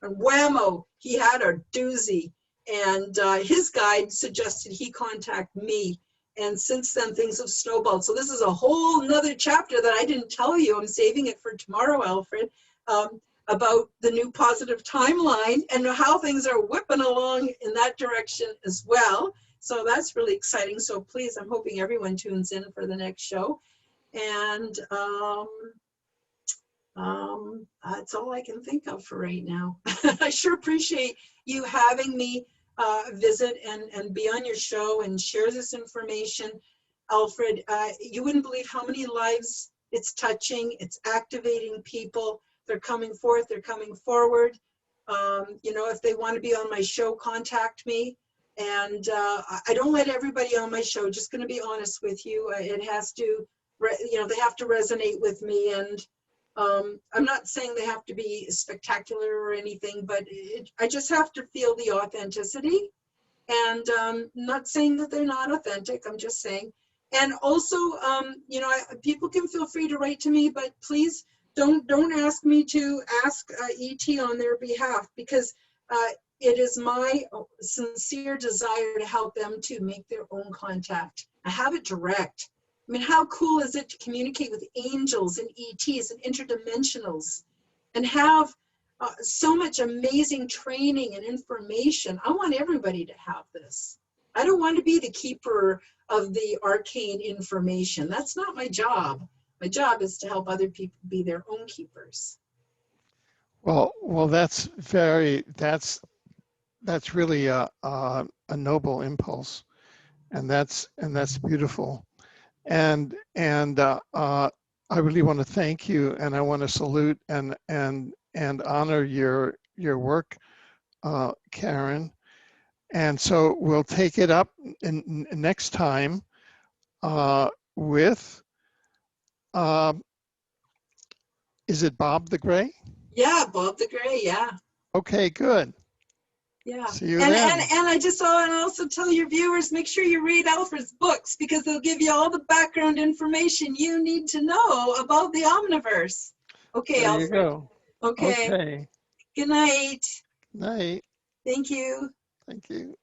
And whammo, he had a doozy. And his guide suggested he contact me. And since then, things have snowballed. So this is a whole nother chapter that I didn't tell you. I'm saving it for tomorrow, Alfred, about the new positive timeline and how things are whipping along in that direction as well. So that's really exciting. So please, I'm hoping everyone tunes in for the next show. And that's all I can think of for right now. I sure appreciate you having me visit and be on your show and share this information. Alfred, you wouldn't believe how many lives it's touching. It's activating people. They're coming forth. They're coming forward. You know, if they want to be on my show, contact me. And I don't let everybody on my show, just going to be honest with you. It has to, you know, they have to resonate with me. And I'm not saying they have to be spectacular or anything, but I just have to feel the authenticity. And not saying that they're not authentic, I'm just saying. And also, you know, people can feel free to write to me, but please don't ask me to ask ET on their behalf, because it is my sincere desire to help them to make their own contact. I have it direct. I mean, how cool is it to communicate with angels and ETs and interdimensionals and have so much amazing training and information? I want everybody to have this. I don't want to be the keeper of the arcane information. That's not my job. My job is to help other people be their own keepers. Well, that's really a noble impulse, and that's beautiful. And I really want to thank you, and I want to salute and honor your work, Karen. And so we'll take it up next time with, is it Bob the Gray? Yeah, Bob the Gray, yeah. Okay, good. Yeah. See you and, then. and I just want to also tell your viewers, make sure you read Alfred's books, because they'll give you all the background information you need to know about the Omniverse. Okay, There Alfred. you go. Okay. Okay. Good night. Night. Thank you. Thank you.